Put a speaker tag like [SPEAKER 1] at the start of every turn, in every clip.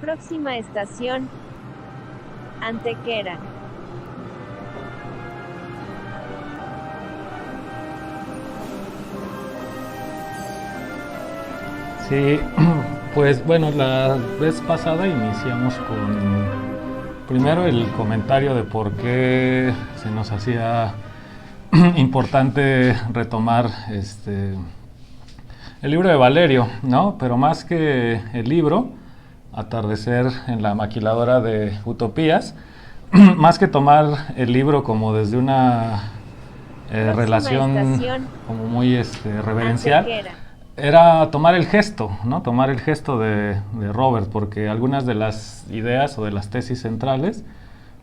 [SPEAKER 1] Próxima estación, Antequera.
[SPEAKER 2] Sí, pues bueno, la vez pasada iniciamos con primero el comentario de por qué se nos hacía importante retomar el libro de Valerio, ¿no? Pero más que el libro, Atardecer en la maquiladora de utopías, más que tomar el libro como desde una relación
[SPEAKER 1] estación,
[SPEAKER 2] como muy reverencial,
[SPEAKER 1] Antequera.
[SPEAKER 2] era tomar el gesto, ¿no? Tomar el gesto de Robert, porque algunas de las ideas o de las tesis centrales,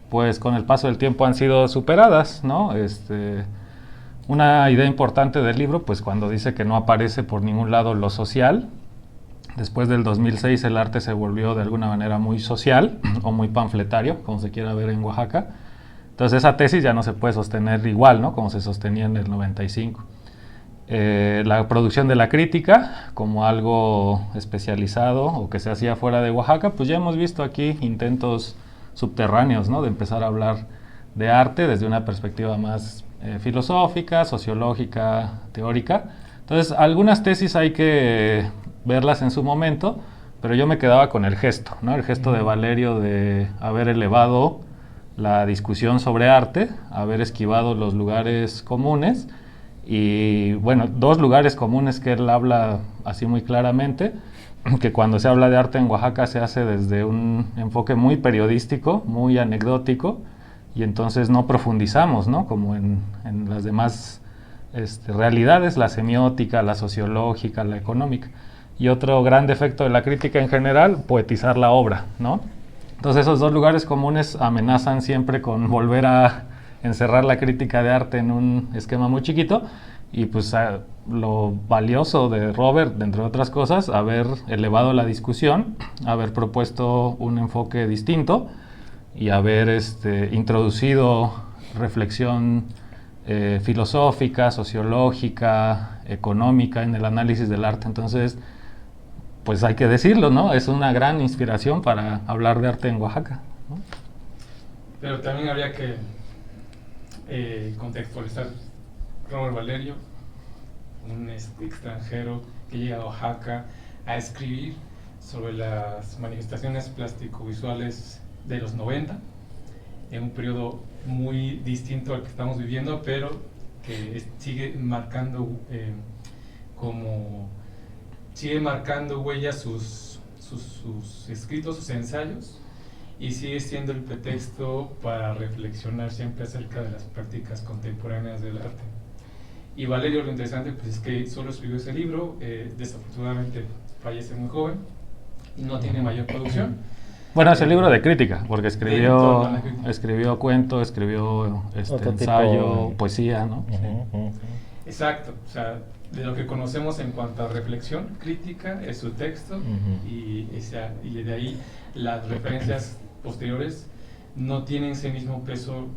[SPEAKER 2] pues con el paso del tiempo han sido superadas, ¿no? Una idea importante del libro, pues cuando dice que no aparece por ningún lado lo social. Después del 2006 el arte se volvió de alguna manera muy social o muy panfletario, como se quiera ver en Oaxaca. Entonces esa tesis ya no se puede sostener igual, ¿no? Como se sostenía en el 95. La producción de la crítica como algo especializado o que se hacía fuera de Oaxaca, pues ya hemos visto aquí intentos subterráneos, ¿no? De empezar a hablar de arte desde una perspectiva más filosófica, sociológica, teórica. Entonces, algunas tesis hay que verlas en su momento, pero yo me quedaba con el gesto, ¿no? El gesto de Valerio de haber elevado la discusión sobre arte, haber esquivado los lugares comunes y, bueno, dos lugares comunes que él habla así muy claramente, que cuando se habla de arte en Oaxaca se hace desde un enfoque muy periodístico, muy anecdótico, y entonces no profundizamos, ¿no? Como en las demás realidades, la semiótica, la sociológica, la económica. Y otro gran defecto de la crítica en general, poetizar la obra, ¿no? Entonces esos dos lugares comunes amenazan siempre con volver a encerrar la crítica de arte en un esquema muy chiquito, y pues lo valioso de Robert, entre otras cosas, haber elevado la discusión, haber propuesto un enfoque distinto y haber introducido reflexión filosófica, sociológica, económica en el análisis del arte. Entonces, pues hay que decirlo, ¿no? Es una gran inspiración para hablar de arte en Oaxaca, ¿no?
[SPEAKER 3] Pero también habría que contextualizar. Robert Valerio, un extranjero que llega a Oaxaca a escribir sobre las manifestaciones plástico-visuales de los 90, en un periodo muy distinto al que estamos viviendo, pero que sigue marcando huellas sus escritos, sus ensayos, y sigue siendo el pretexto para reflexionar siempre acerca de las prácticas contemporáneas del arte. Y Valerio, lo interesante pues es que solo escribió ese libro, desafortunadamente fallece muy joven y no tiene mayor producción.
[SPEAKER 2] Bueno, es el libro de crítica, porque escribió cuento, escribió ensayo, poesía, ¿no? Sí.
[SPEAKER 3] Exacto, o sea, de lo que conocemos en cuanto a reflexión crítica es su texto, y de ahí las referencias posteriores no tienen ese mismo peso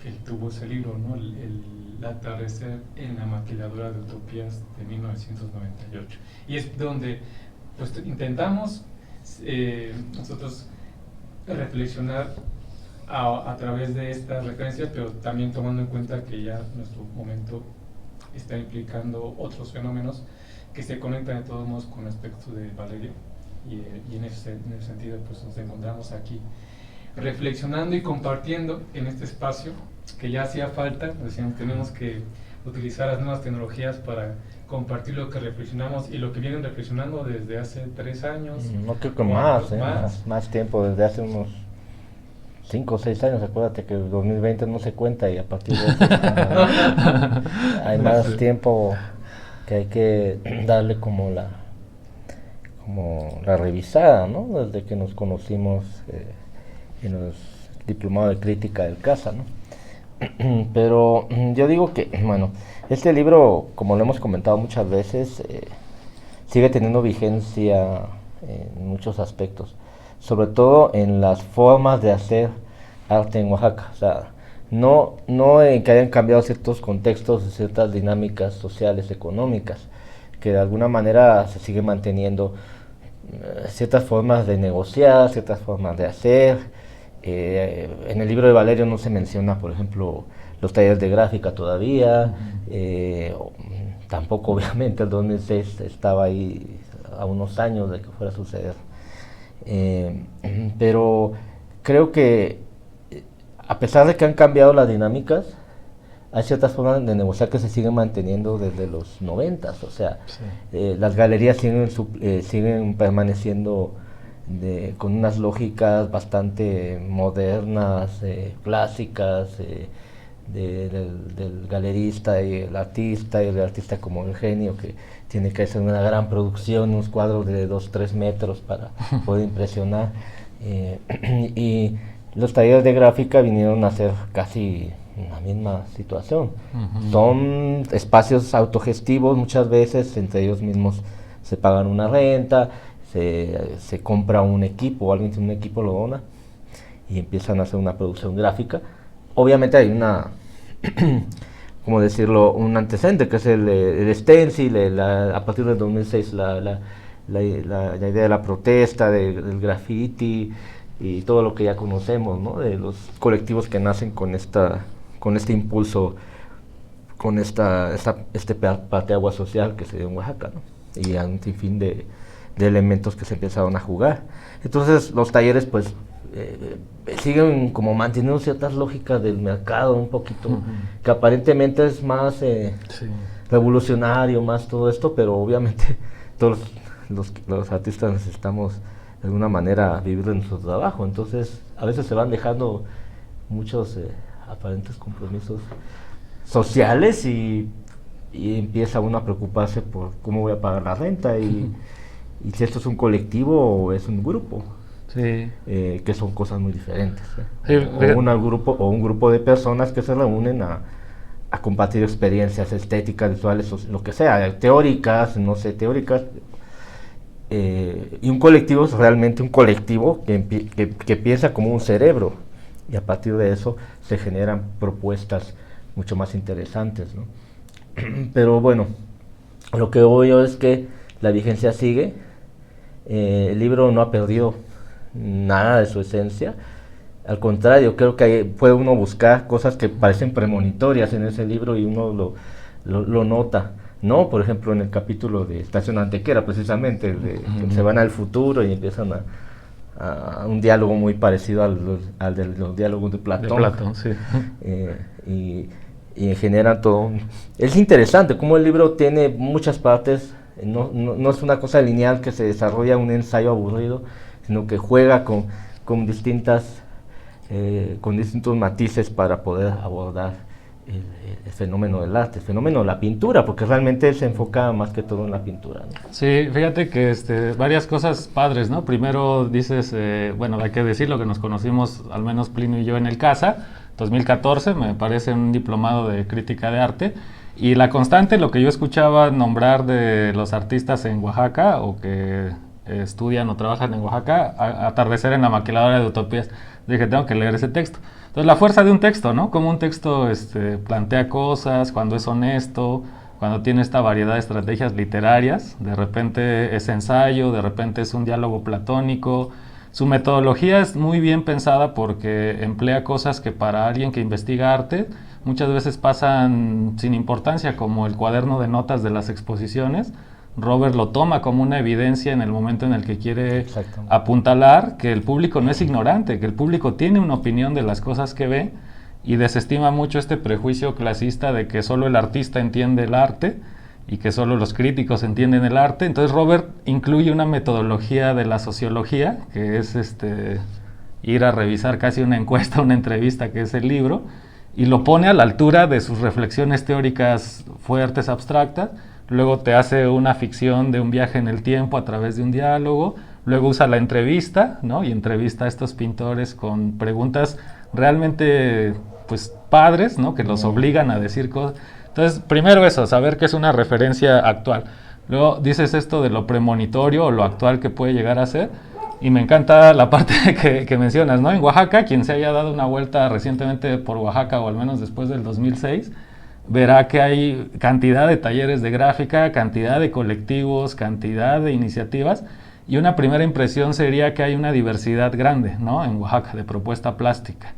[SPEAKER 3] que tuvo ese libro, ¿no? El Atardecer en la maquiladora de utopías de 1998. Y es donde pues intentamos nosotros reflexionar a través de estas referencias, pero también tomando en cuenta que ya nuestro momento está implicando otros fenómenos que se conectan de todos modos con el aspecto de Valerio, y en ese sentido pues nos encontramos aquí reflexionando y compartiendo en este espacio que ya hacía falta. Decíamos, tenemos que utilizar las nuevas tecnologías para compartir lo que reflexionamos y lo que vienen reflexionando desde hace 3 años.
[SPEAKER 4] No creo que más tiempo, desde hace unos 5 o 6 años. Acuérdate que el 2020 no se cuenta, y a partir de eso hay más tiempo que hay que darle como la revisada, ¿no? Desde que nos conocimos en los diplomados de crítica del CASA, ¿no? Pero yo digo que, bueno, este libro, como lo hemos comentado muchas veces, sigue teniendo vigencia en muchos aspectos, sobre todo en las formas de hacer arte en Oaxaca. O sea, no en que hayan cambiado ciertos contextos, ciertas dinámicas sociales, económicas, que de alguna manera se sigue manteniendo ciertas formas de negociar, ciertas formas de hacer. En el libro de Valerio no se menciona, por ejemplo, los talleres de gráfica todavía. Tampoco, obviamente, el 2006 estaba ahí a unos años de que fuera a suceder. Pero creo que, a pesar de que han cambiado las dinámicas, hay ciertas formas de negociar que se siguen manteniendo desde los 90s. O sea, sí, las galerías siguen permaneciendo con unas lógicas bastante modernas, clásicas, del galerista y el artista como el genio que tiene que hacer una gran producción, unos cuadros de 2-3 metros para poder impresionar. Y los talleres de gráfica vinieron a ser casi la misma situación. Son espacios autogestivos, muchas veces entre ellos mismos se pagan una renta, se compra un equipo, alguien tiene un equipo, lo dona y empiezan a hacer una producción gráfica. Obviamente hay una, ¿cómo decirlo?, un antecedente que es el stencil, a partir del 2006 la idea de la protesta, del graffiti y todo lo que ya conocemos, ¿no?, de los colectivos que nacen con este impulso, con este parteaguas social que se dio en Oaxaca, ¿no?, y un sinfín de elementos que se empezaron a jugar. Entonces los talleres pues siguen como manteniendo ciertas lógicas del mercado un poquito, que aparentemente es más revolucionario, más todo esto, pero obviamente todos los artistas necesitamos de alguna manera vivir de nuestro trabajo, entonces a veces se van dejando muchos aparentes compromisos sociales y empieza uno a preocuparse por cómo voy a pagar la renta y si esto es un colectivo o es un grupo. Sí. Que son cosas muy diferentes. Sí, o un grupo de personas que se reúnen a compartir experiencias estéticas, visuales, lo que sea, teóricas, no sé, teóricas. Y un colectivo es realmente un colectivo que piensa como un cerebro y a partir de eso se generan propuestas mucho más interesantes, ¿no? Pero bueno, lo que voy yo es que la vigencia sigue, el libro no ha perdido nada de su esencia, al contrario, creo que puede uno buscar cosas que parecen premonitorias en ese libro y uno lo nota, ¿no? Por ejemplo, en el capítulo de Estación Antequera, precisamente, que se van al futuro y empiezan a un diálogo muy parecido al de los diálogos de Platón.
[SPEAKER 2] De Platón, sí.
[SPEAKER 4] Y genera todo. Es interesante cómo el libro tiene muchas partes, no es una cosa lineal que se desarrolla un ensayo aburrido, sino que juega con distintos matices para poder abordar el fenómeno del arte, el fenómeno de la pintura, porque realmente se enfoca más que todo en la pintura, ¿no?
[SPEAKER 2] Sí, fíjate que varias cosas padres, ¿no? Primero dices, bueno, hay que decirlo que nos conocimos, al menos Plinio y yo, en el CASA, 2014, me parece un diplomado de crítica de arte, y la constante, lo que yo escuchaba nombrar de los artistas en Oaxaca, o que estudian o trabajan en Oaxaca, Atardecer en la maquiladora de utopías. Dije, tengo que leer ese texto. Entonces, la fuerza de un texto, ¿no? Como un texto plantea cosas, cuando es honesto, cuando tiene esta variedad de estrategias literarias, de repente es ensayo, de repente es un diálogo platónico. Su metodología es muy bien pensada porque emplea cosas que para alguien que investiga arte muchas veces pasan sin importancia, como el cuaderno de notas de las exposiciones. Robert lo toma como una evidencia en el momento en el que quiere apuntalar que el público no es ignorante, que el público tiene una opinión de las cosas que ve y desestima mucho este prejuicio clasista de que solo el artista entiende el arte y que solo los críticos entienden el arte. Entonces Robert incluye una metodología de la sociología, que es ir a revisar casi una encuesta, una entrevista, que es el libro, y lo pone a la altura de sus reflexiones teóricas fuertes, abstractas. Luego te hace una ficción de un viaje en el tiempo a través de un diálogo, luego usa la entrevista, ¿no? Y entrevista a estos pintores con preguntas realmente, pues, padres, ¿no? Que los obligan a decir cosas. Entonces, primero eso, saber que es una referencia actual. Luego dices esto de lo premonitorio o lo actual que puede llegar a ser, y me encanta la parte que mencionas, ¿no? En Oaxaca, quien se haya dado una vuelta recientemente por Oaxaca, o al menos después del 2006, verá que hay cantidad de talleres de gráfica, cantidad de colectivos, cantidad de iniciativas, Y una primera impresión sería que hay una diversidad grande, ¿no?, en Oaxaca de propuesta plástica,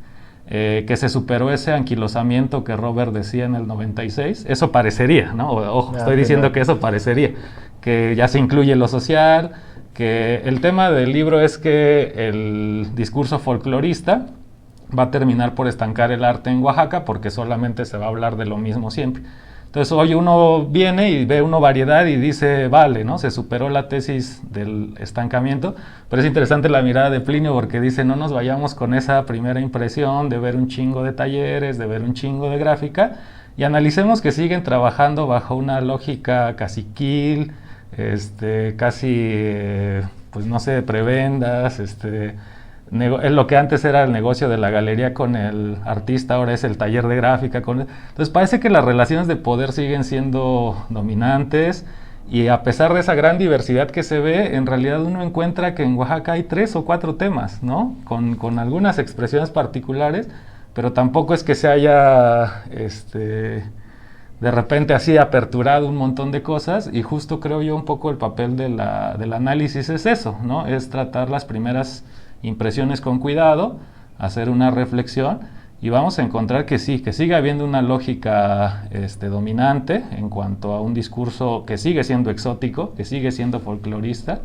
[SPEAKER 2] que se superó ese anquilosamiento que Robert decía en el 96. Eso parecería, ¿no? Ojo, estoy diciendo que eso parecería, que ya se incluye lo social, que el tema del libro es que el discurso folclorista va a terminar por estancar el arte en Oaxaca porque solamente se va a hablar de lo mismo siempre. Entonces hoy uno viene y ve una variedad y dice, vale, ¿no?, se superó la tesis del estancamiento, pero es interesante la mirada de Plinio porque dice, no nos vayamos con esa primera impresión de ver un chingo de talleres, de ver un chingo de gráfica, y analicemos que siguen trabajando bajo una lógica caciquil, casi, pues no sé, prebendas, lo que antes era el negocio de la galería con el artista, ahora es el taller de gráfica. Entonces parece que las relaciones de poder siguen siendo dominantes, y a pesar de esa gran diversidad que se ve, en realidad uno encuentra que en Oaxaca hay 3 o 4 temas, ¿no?, con algunas expresiones particulares, pero tampoco es que se haya de repente así aperturado un montón de cosas, y justo creo yo un poco el papel del análisis es eso, ¿no?, es tratar las primeras impresiones con cuidado, hacer una reflexión, y vamos a encontrar que sí, que sigue habiendo una lógica dominante en cuanto a un discurso que sigue siendo exótico, que sigue siendo folclorista,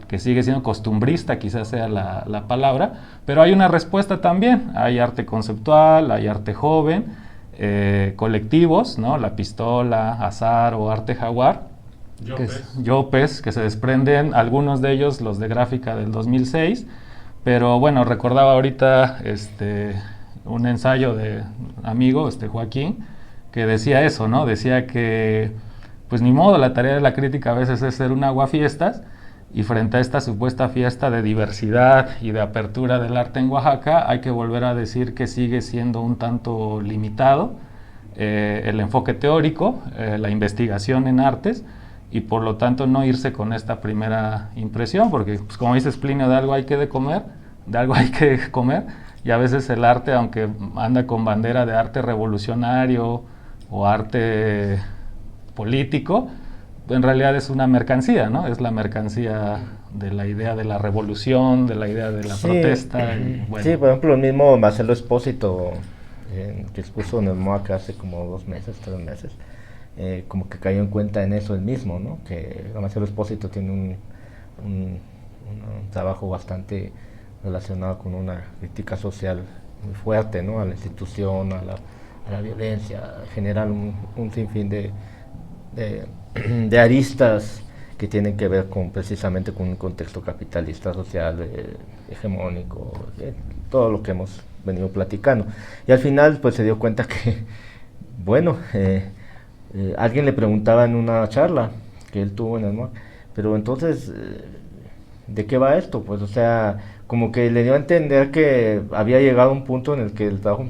[SPEAKER 2] que sigue siendo costumbrista, quizás sea la palabra, pero hay una respuesta también, hay arte conceptual, hay arte joven, colectivos, ¿no?, La Pistola, Azar o Arte Jaguar, Yopes, que se desprenden, algunos de ellos los de gráfica del 2006, pero bueno, recordaba ahorita un ensayo de amigo, Joaquín, que decía eso, ¿no? Decía que, pues ni modo, la tarea de la crítica a veces es ser un aguafiestas, y frente a esta supuesta fiesta de diversidad y de apertura del arte en Oaxaca, hay que volver a decir que sigue siendo un tanto limitado el enfoque teórico, la investigación en artes, y por lo tanto no irse con esta primera impresión, porque pues, como dices Plinio, de algo hay que comer, y a veces el arte, aunque anda con bandera de arte revolucionario o arte político, en realidad es una mercancía, ¿no? Es la mercancía de la idea de la revolución, de la idea de la protesta. Y, bueno.
[SPEAKER 4] Sí, por ejemplo, el mismo Marcelo Espósito, en discurso en el MOAC hace como 2 meses, 3 meses, como que cayó en cuenta en eso él mismo, ¿no? Que Marcelo Espósito tiene un trabajo bastante relacionado con una crítica social muy fuerte, ¿no?, a la institución, a la violencia, generar un sinfín de aristas que tienen que ver precisamente con un contexto capitalista, social, hegemónico, todo lo que hemos venido platicando. Y al final pues se dio cuenta que, bueno, alguien le preguntaba en una charla que él tuvo en el MOAC, pero entonces, ¿de qué va esto? Pues, o sea, como que le dio a entender que había llegado a un punto en el que el trabajo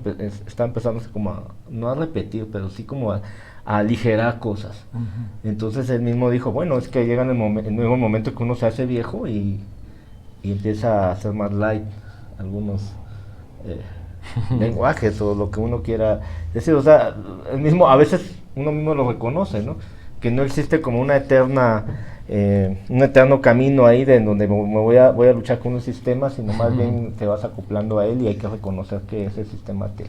[SPEAKER 4] está empezándose como no a repetir, pero sí como a aligerar cosas. Entonces él mismo dijo, bueno, es que llega el nuevo momento que uno se hace viejo y empieza a hacer más light algunos lenguajes o lo que uno quiera decir. O sea, a veces uno mismo lo reconoce, ¿no? Que no existe como un eterno camino ahí de donde voy a luchar con un sistema, sino más bien te vas acoplando a él, y hay que reconocer que ese sistema te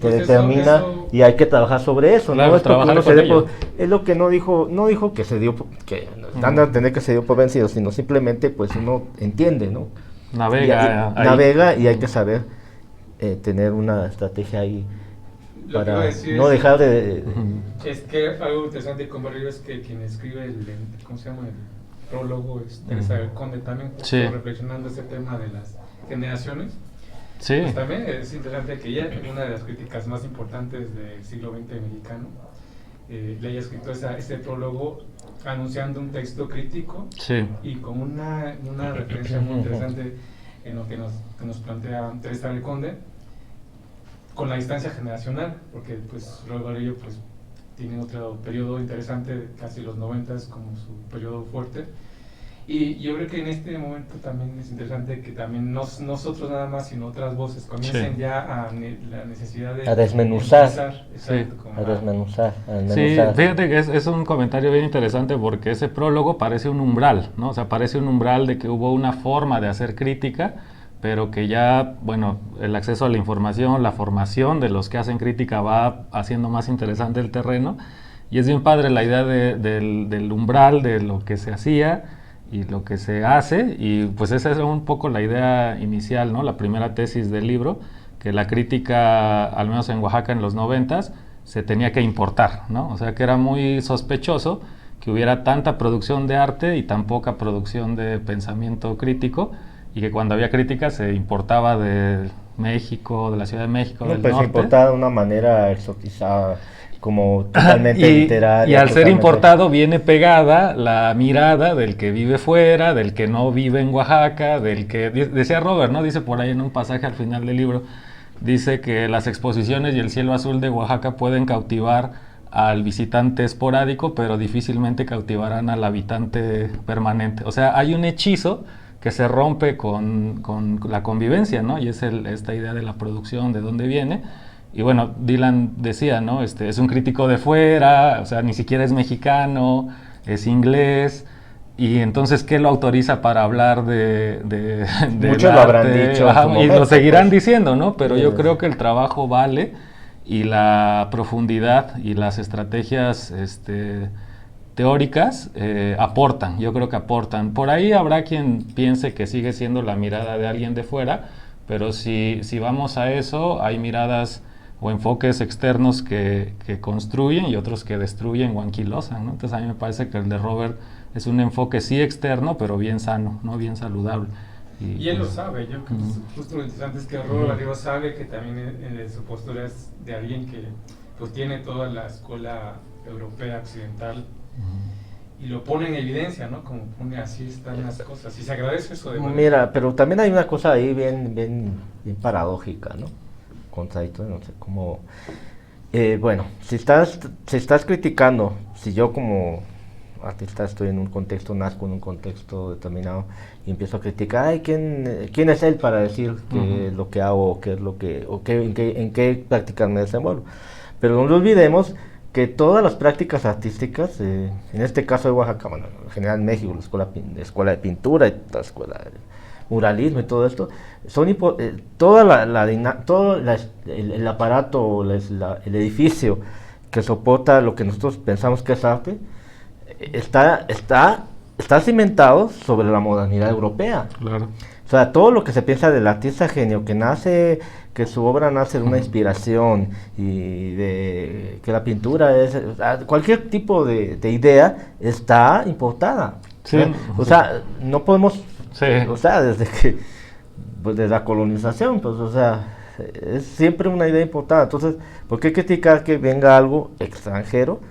[SPEAKER 4] determina, y hay que trabajar sobre eso,
[SPEAKER 2] claro,
[SPEAKER 4] ¿no? Es lo que no dijo que se dio, que dan a entender que se dio por vencido, sino simplemente pues uno entiende, ¿no? Navega y hay que saber tener una estrategia ahí para no dejar de...
[SPEAKER 3] Es que algo interesante con Barrio es que quien escribe el prólogo es Teresa del Conde también, reflexionando este tema de las generaciones.
[SPEAKER 2] Sí.
[SPEAKER 3] Pues también es interesante que ella, una de las críticas más importantes del siglo XX mexicano, le haya escrito este prólogo anunciando un texto crítico y con una referencia muy interesante en lo que nos plantea Teresa del Conde, con la distancia generacional, porque pues Roy Barrillo pues tiene otro periodo interesante, casi los 90 como su periodo fuerte, Y yo creo que en este momento también es interesante que también nosotros nada más, sino otras voces comiencen ya a la necesidad de...
[SPEAKER 4] A desmenuzar.
[SPEAKER 3] Exacto,
[SPEAKER 4] A desmenuzar.
[SPEAKER 2] Sí, fíjate que es un comentario bien interesante porque ese prólogo parece un umbral, ¿no? O sea, parece un umbral de que hubo una forma de hacer crítica, pero que ya, bueno, el acceso a la información, la formación de los que hacen crítica va haciendo más interesante el terreno. Y es bien padre la idea del umbral, de lo que se hacía y lo que se hace, y pues esa es un poco la idea inicial, ¿no? La primera tesis del libro, que la crítica, al menos en Oaxaca en los 90s, se tenía que importar, ¿no? O sea, que era muy sospechoso que hubiera tanta producción de arte y tan poca producción de pensamiento crítico, y que cuando había crítica se importaba de México, de la Ciudad de México, del norte.
[SPEAKER 4] Se importaba de una manera exotizada, como totalmente literaria.
[SPEAKER 2] Y al ser importado viene pegada la mirada del que vive fuera, del que no vive en Oaxaca, del que... Decía Robert, ¿no? Dice por ahí en un pasaje al final del libro, dice que las exposiciones y el cielo azul de Oaxaca pueden cautivar al visitante esporádico, pero difícilmente cautivarán al habitante permanente. O sea, hay un hechizo que se rompe con la convivencia, ¿no? Y es esta idea de la producción, de dónde viene. Y bueno, Dylan decía, ¿no? Es un crítico de fuera, o sea, ni siquiera es mexicano, es inglés. Y entonces, ¿qué lo autoriza para hablar de
[SPEAKER 4] muchos lo habrán dicho.
[SPEAKER 2] Y lo seguirán diciendo, ¿no? Pero yo creo que el trabajo vale, y la profundidad y las estrategias teóricas aportan, yo creo que aportan. Por ahí habrá quien piense que sigue siendo la mirada de alguien de fuera, pero si vamos a eso, hay miradas o enfoques externos que construyen y otros que destruyen o anquilosan, ¿no? Entonces a mí me parece que el de Robert es un enfoque sí externo, pero bien sano, ¿no? Bien saludable.
[SPEAKER 3] Y él lo sabe. Yo creo que justo lo interesante es que Robert Arriba sabe que también su postura es de alguien que pues tiene toda la escuela europea occidental y lo pone en evidencia, ¿no? Como pone así están las cosas, y se agradece eso de
[SPEAKER 4] Mira, pero también hay una cosa ahí bien paradójica, ¿no? Contradictoria, no sé cómo. Bueno, si estás criticando, si yo como artista estoy en un contexto, nazco en un contexto determinado y empiezo a criticar, ay, ¿quién es él para decir que lo que hago, qué es lo que, en qué prácticas me desenvuelvo? Pero no olvidemos que todas las prácticas artísticas, en este caso de Oaxaca, bueno, en general en México, la escuela de pintura y la escuela de muralismo y todo esto, son todo el aparato, el edificio que soporta lo que nosotros pensamos que es arte, está cimentado sobre la modernidad europea.
[SPEAKER 2] Claro.
[SPEAKER 4] O sea, todo lo que se piensa del artista genio, que su obra nace de una inspiración y de que la pintura cualquier tipo de idea está importada.
[SPEAKER 2] Sí.
[SPEAKER 4] O sea, no podemos,
[SPEAKER 2] sí.
[SPEAKER 4] O sea, desde la colonización, pues, o sea, es siempre una idea importada. Entonces, ¿por qué criticar que venga algo extranjero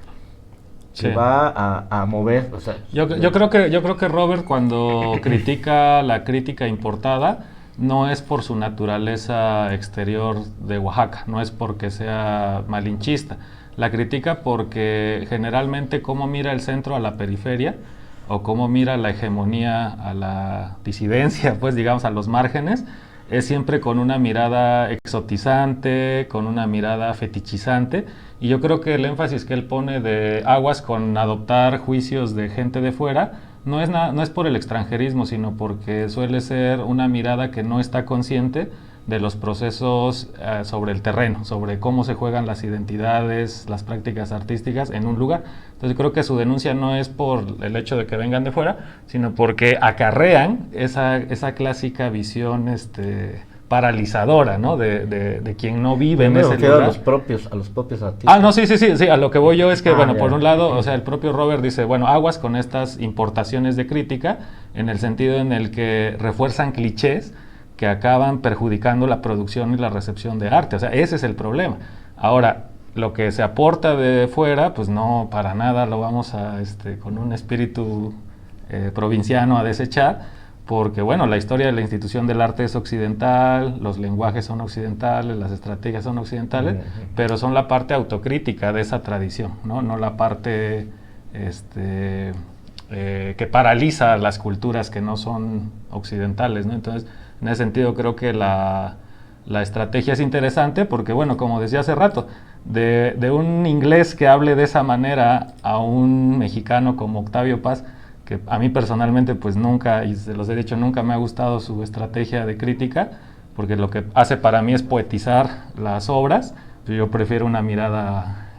[SPEAKER 4] que va a mover? O sea,
[SPEAKER 2] yo creo que Robert, cuando critica la crítica importada, no es por su naturaleza exterior de Oaxaca, no es porque sea malinchista. La critica porque generalmente cómo mira el centro a la periferia, o cómo mira la hegemonía a la disidencia, pues digamos a los márgenes, es siempre con una mirada exotizante, con una mirada fetichizante. Y yo creo que el énfasis que él pone de aguas con adoptar juicios de gente de fuera no es por el extranjerismo, sino porque suele ser una mirada que no está consciente de los procesos sobre el terreno, sobre cómo se juegan las identidades, las prácticas artísticas en un lugar. Entonces creo que su denuncia no es por el hecho de que vengan de fuera, sino porque acarrean esa clásica visión paralizadora, ¿no? De quien no vive en ese lugar.
[SPEAKER 4] A los propios artistas.
[SPEAKER 2] Ah, no, sí, a lo que voy yo es que, por un lado, o sea, el propio Robert dice, bueno, aguas con estas importaciones de crítica, en el sentido en el que refuerzan clichés que acaban perjudicando la producción y la recepción de arte. O sea, ese es el problema. Ahora, lo que se aporta de fuera, pues no, para nada lo vamos a, con un espíritu provinciano a desechar, porque, bueno, la historia de la institución del arte es occidental, los lenguajes son occidentales, las estrategias son occidentales, pero son la parte autocrítica de esa tradición, ¿no? No la parte que paraliza las culturas que no son occidentales, ¿no? Entonces, en ese sentido creo que la estrategia es interesante porque, bueno, como decía hace rato, de un inglés que hable de esa manera a un mexicano como Octavio Paz, que a mí personalmente pues nunca, y se los he dicho, nunca me ha gustado su estrategia de crítica, porque lo que hace para mí es poetizar las obras. Yo prefiero una mirada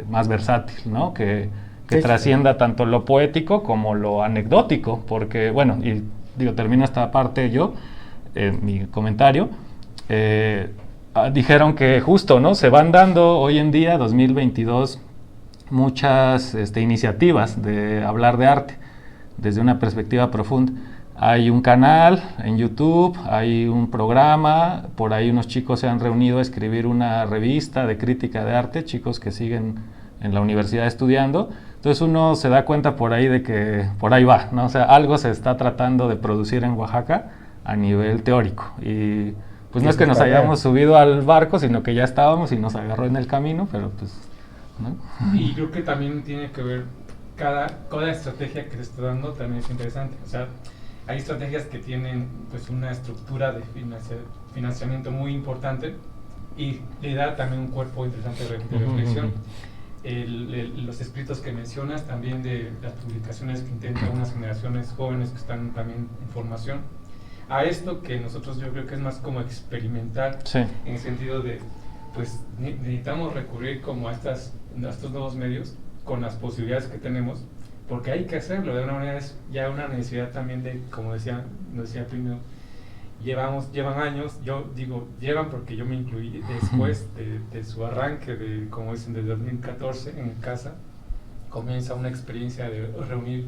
[SPEAKER 2] más versátil, ¿no? Que trascienda tanto lo poético como lo anecdótico, porque, bueno, y digo, termino esta parte yo, mi comentario, dijeron que justo, ¿no? Se van dando hoy en día, 2022, muchas iniciativas de hablar de arte desde una perspectiva profunda. Hay un canal en YouTube, hay un programa, por ahí unos chicos se han reunido a escribir una revista de crítica de arte, chicos que siguen en la universidad estudiando. Entonces uno se da cuenta por ahí de que por ahí va, ¿no? O sea, algo se está tratando de producir en Oaxaca a nivel teórico. Y pues no es que nos hayamos subido al barco, sino que ya estábamos y nos agarró en el camino, pero pues, ¿no?
[SPEAKER 3] Y creo que también tiene que ver, cada estrategia que se está dando también es interesante. O sea, hay estrategias que tienen pues una estructura de financiamiento muy importante y le da también un cuerpo interesante de reflexión. Los escritos que mencionas, también de las publicaciones que intentan unas generaciones jóvenes que están también en formación, a esto que nosotros yo creo que es más como experimentar,
[SPEAKER 2] sí,
[SPEAKER 3] en el sentido de, pues necesitamos recurrir como a estos nuevos medios con las posibilidades que tenemos, porque hay que hacerlo. De una manera es ya una necesidad también de, como decía primero, llevan años, yo digo llevan porque yo me incluí después de su arranque, como dicen, de 2014 en casa, comienza una experiencia de reunir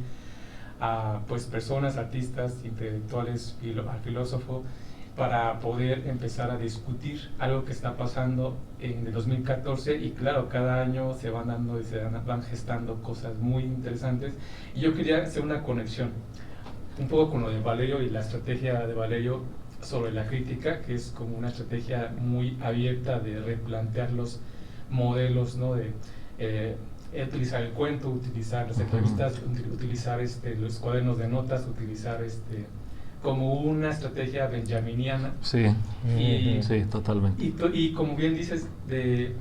[SPEAKER 3] a pues personas, artistas, intelectuales, filósofos, para poder empezar a discutir algo que está pasando en el 2014, y claro, cada año se van dando y van gestando cosas muy interesantes, y yo quería hacer una conexión un poco con lo de Valerio y la estrategia de Valerio sobre la crítica, que es como una estrategia muy abierta de replantear los modelos, ¿no? De utilizar el cuento, utilizar las entrevistas, utilizar los cuadernos de notas, utilizar como una estrategia benjaminiana.
[SPEAKER 2] Sí, sí, totalmente.
[SPEAKER 3] Y como bien dices, de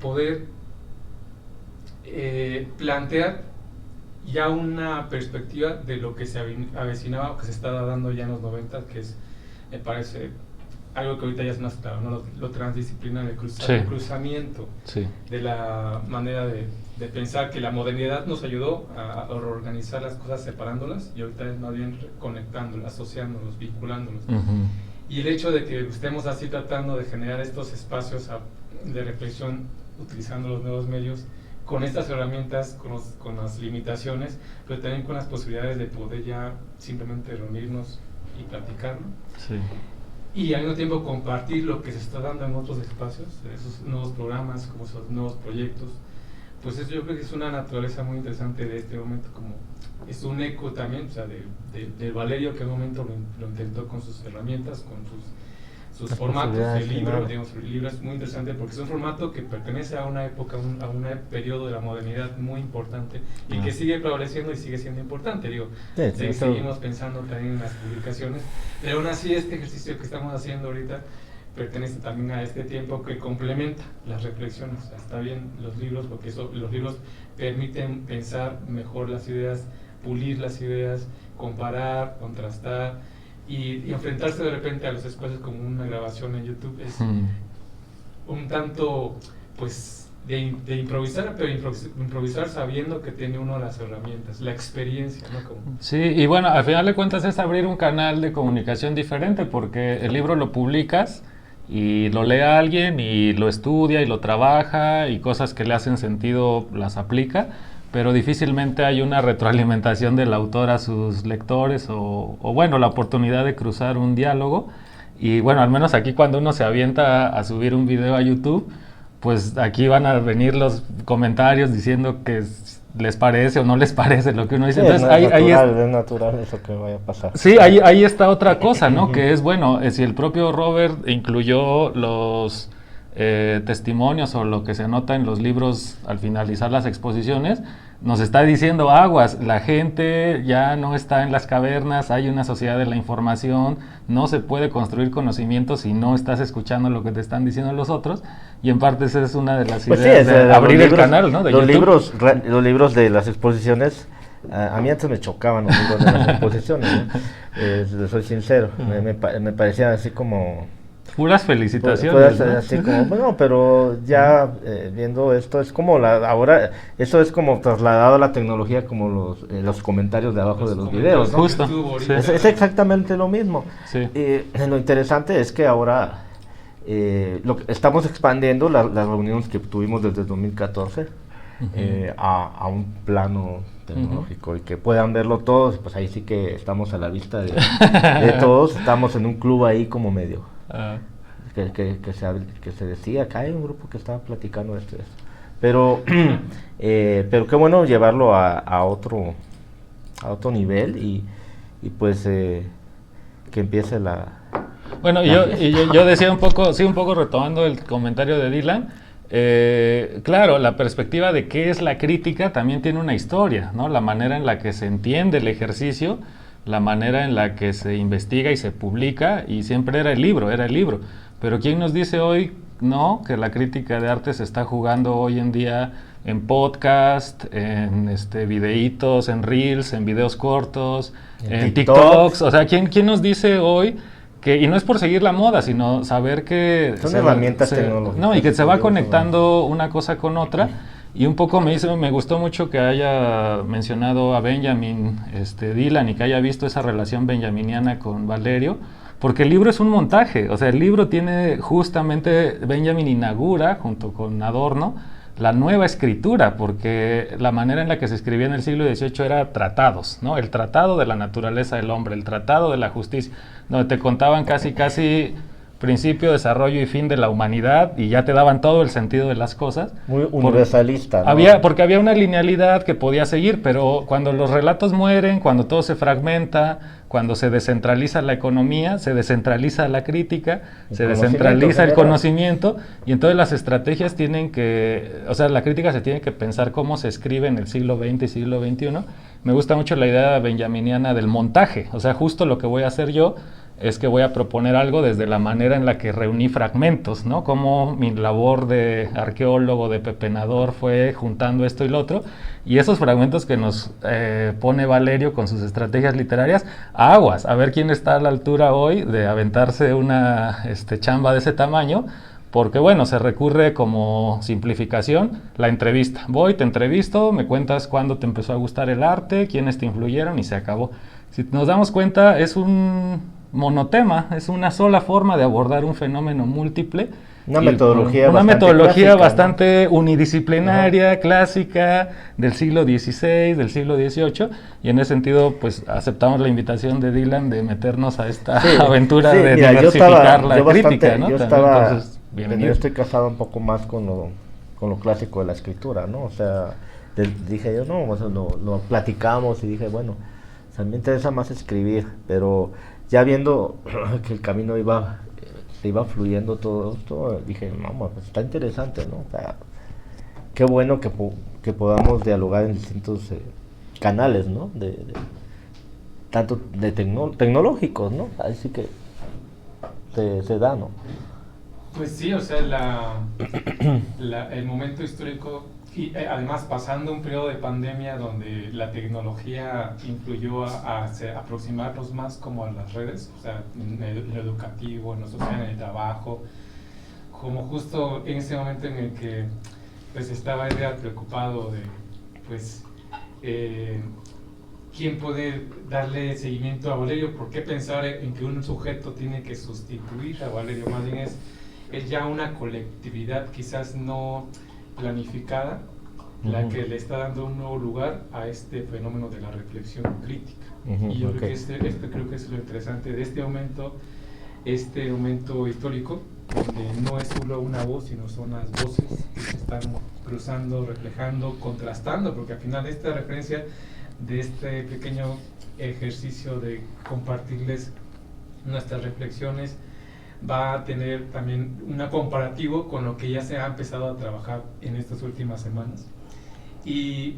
[SPEAKER 3] poder plantear ya una perspectiva de lo que se avecinaba o que se estaba dando ya en los 90, que es, me parece, algo que ahorita ya es más claro, ¿no? Lo transdisciplinar, el cruzamiento,
[SPEAKER 2] sí,
[SPEAKER 3] de la manera de pensar que la modernidad nos ayudó a reorganizar las cosas separándolas, y ahorita es más bien conectándolas, asociándolos, vinculándolos. Y el hecho de que estemos así tratando de generar estos espacios de reflexión utilizando los nuevos medios, con estas herramientas, con las limitaciones, pero también con las posibilidades de poder ya simplemente reunirnos y platicarlo.
[SPEAKER 2] Sí.
[SPEAKER 3] Y al mismo tiempo compartir lo que se está dando en otros espacios, esos nuevos programas, como esos nuevos proyectos. Pues eso yo creo que es una naturaleza muy interesante de este momento, como es un eco también, o sea, de Valerio, que en un momento lo intentó con sus herramientas, con sus formatos. El libro es muy interesante porque es un formato que pertenece a una época, a un periodo de la modernidad muy importante, y que sigue prevaleciendo y sigue siendo importante. Digo, seguimos pensando también en las publicaciones, pero aún así este ejercicio que estamos haciendo ahorita pertenece también a este tiempo que complementa las reflexiones. O sea, está bien los libros, porque los libros permiten pensar mejor las ideas, pulir las ideas, comparar, contrastar, y enfrentarse de repente a los espacios como una grabación en YouTube es un tanto, pues, de improvisar, pero improvisar sabiendo que tiene uno las herramientas, la experiencia, ¿no?
[SPEAKER 2] Sí, y bueno, al final de cuentas es abrir un canal de comunicación diferente, porque el libro lo publicas y lo lee alguien y lo estudia y lo trabaja, y cosas que le hacen sentido las aplica, pero difícilmente hay una retroalimentación del autor a sus lectores o bueno, la oportunidad de cruzar un diálogo. Y bueno, al menos aquí cuando uno se avienta a subir un video a YouTube, pues aquí van a venir los comentarios diciendo que les parece o no les parece lo que uno dice.
[SPEAKER 4] Sí,
[SPEAKER 2] entonces,
[SPEAKER 4] es natural eso que vaya a pasar.
[SPEAKER 2] Sí, ahí está otra cosa, ¿no? Que es, bueno, si el propio Robert incluyó los testimonios o lo que se anota en los libros al finalizar las exposiciones, nos está diciendo aguas, la gente ya no está en las cavernas, hay una sociedad de la información, no se puede construir conocimiento si no estás escuchando lo que te están diciendo los otros, y en parte esa es una de las ideas de abrir el canal, ¿no? De YouTube.
[SPEAKER 4] Los libros de las exposiciones, a mí antes me chocaban los libros de las exposiciones, ¿no? Soy sincero, me parecían así como...
[SPEAKER 2] Puras felicitaciones, ¿no?
[SPEAKER 4] Así como, bueno, pero ya viendo esto, es como ahora, eso es como trasladado a la tecnología como los comentarios de abajo de los videos, ¿no?
[SPEAKER 2] Justo.
[SPEAKER 4] Sí. Es exactamente lo mismo.
[SPEAKER 2] Sí.
[SPEAKER 4] Lo interesante es que ahora estamos expandiendo las reuniones que tuvimos desde 2014 a un plano tecnológico y que puedan verlo todos, pues ahí sí que estamos a la vista de todos, estamos en un club ahí como medio. Que se decía, acá hay un grupo que estaba platicando esto y esto. Pero qué bueno llevarlo a otro nivel y pues que empiece la...
[SPEAKER 2] Bueno, yo decía un poco retomando el comentario de Dylan, claro, la perspectiva de qué es la crítica también tiene una historia, ¿no? La manera en la que se entiende el ejercicio, la manera en la que se investiga y se publica, y siempre era el libro. Pero ¿quién nos dice hoy, no, que la crítica de arte se está jugando hoy en día en podcast, en videitos, en reels, en videos cortos, en TikToks? O sea, ¿quién nos dice hoy que, y no es por seguir la moda, sino saber que...
[SPEAKER 4] Son herramientas tecnológicas.
[SPEAKER 2] No, y que se va conectando una cosa con otra. Y un poco me gustó mucho que haya mencionado a Benjamin Dylan y que haya visto esa relación benjaminiana con Valerio, porque el libro es un montaje. O sea, el libro tiene justamente, Benjamin inaugura junto con Adorno la nueva escritura, porque la manera en la que se escribía en el siglo XVIII era tratados, ¿no? El tratado de la naturaleza del hombre, el tratado de la justicia, donde te contaban casi principio, desarrollo y fin de la humanidad, y ya te daban todo el sentido de las cosas.
[SPEAKER 4] Muy universalista, ¿no?
[SPEAKER 2] Porque había una linealidad que podía seguir, pero cuando los relatos mueren, cuando todo se fragmenta, cuando se descentraliza la economía, se descentraliza la crítica, se descentraliza el conocimiento, y entonces las estrategias la crítica se tiene que pensar cómo se escribe en el siglo XX y siglo XXI. Me gusta mucho la idea benjaminiana del montaje, o sea, justo lo que voy a hacer yo es que voy a proponer algo desde la manera en la que reuní fragmentos, ¿no? Cómo mi labor de arqueólogo, de pepenador fue juntando esto y lo otro, y esos fragmentos que nos pone Valerio con sus estrategias literarias, aguas, a ver quién está a la altura hoy de aventarse una chamba de ese tamaño, porque bueno, se recurre como simplificación la entrevista. Voy, te entrevisto, me cuentas cuándo te empezó a gustar el arte, quiénes te influyeron y se acabó. Si nos damos cuenta, es un monotema, es una sola forma de abordar un fenómeno múltiple.
[SPEAKER 4] Una metodología
[SPEAKER 2] clásica, bastante, ¿no? Unidisciplinaria, clásica, del siglo XVI, del siglo XVIII, y en ese sentido, pues, aceptamos la invitación de Dylan de meternos a esta aventura de diversificar la crítica, ¿no?
[SPEAKER 4] Yo estoy casado un poco más con lo clásico de la escritura, ¿no? O sea, dije yo, no, o sea, lo platicamos y dije, bueno, o sea, me interesa más escribir, pero ya viendo que el camino se iba fluyendo todo esto, dije, no, pues está interesante, ¿no? O sea, qué bueno que podamos dialogar en distintos canales, ¿no? Tanto de tecnológicos, ¿no? Así que se da, ¿no?
[SPEAKER 3] Pues sí, o sea, el momento histórico, y además pasando un periodo de pandemia donde la tecnología influyó a aproximarnos más como a las redes, o sea, en lo educativo, en lo social, en el trabajo, como justo en ese momento en el que pues estaba Edgar preocupado de, pues, quién puede darle seguimiento a Valerio, por qué pensar en que un sujeto tiene que sustituir a Valerio, más bien es ya una colectividad quizás no planificada, la que le está dando un nuevo lugar a este fenómeno de la reflexión crítica. Y yo creo que esto creo que es lo interesante de este momento histórico, donde no es solo una voz, sino son las voces que se están cruzando, reflejando, contrastando, porque al final esta referencia de este pequeño ejercicio de compartirles nuestras reflexiones va a tener también un comparativo con lo que ya se ha empezado a trabajar en estas últimas semanas. Y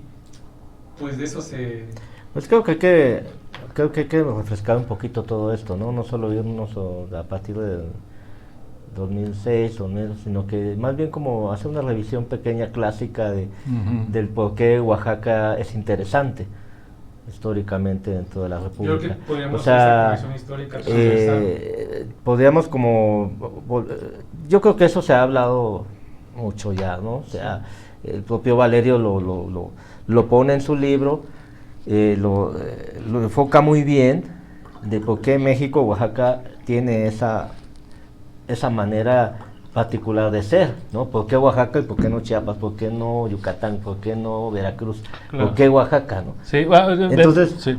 [SPEAKER 3] pues de eso se...
[SPEAKER 4] Pues creo que hay que refrescar un poquito todo esto, ¿no? No solo irnos a partir del 2006, sino que más bien como hacer una revisión pequeña, clásica, del por qué Oaxaca es interesante históricamente dentro de la República.
[SPEAKER 3] Yo creo que podríamos
[SPEAKER 4] o sea,
[SPEAKER 3] hacer esa revisión histórica.
[SPEAKER 4] Podríamos yo creo que eso se ha hablado mucho ya, ¿no? O sea, el propio Valerio lo pone en su libro, lo enfoca muy bien de por qué México, Oaxaca, tiene esa manera particular de ser, ¿no? ¿Por qué Oaxaca y por qué no Chiapas? ¿Por qué no Yucatán? ¿Por qué no Veracruz?
[SPEAKER 2] Claro.
[SPEAKER 4] ¿Por qué Oaxaca, no?
[SPEAKER 2] Sí, bueno,
[SPEAKER 4] entonces...
[SPEAKER 2] Sí.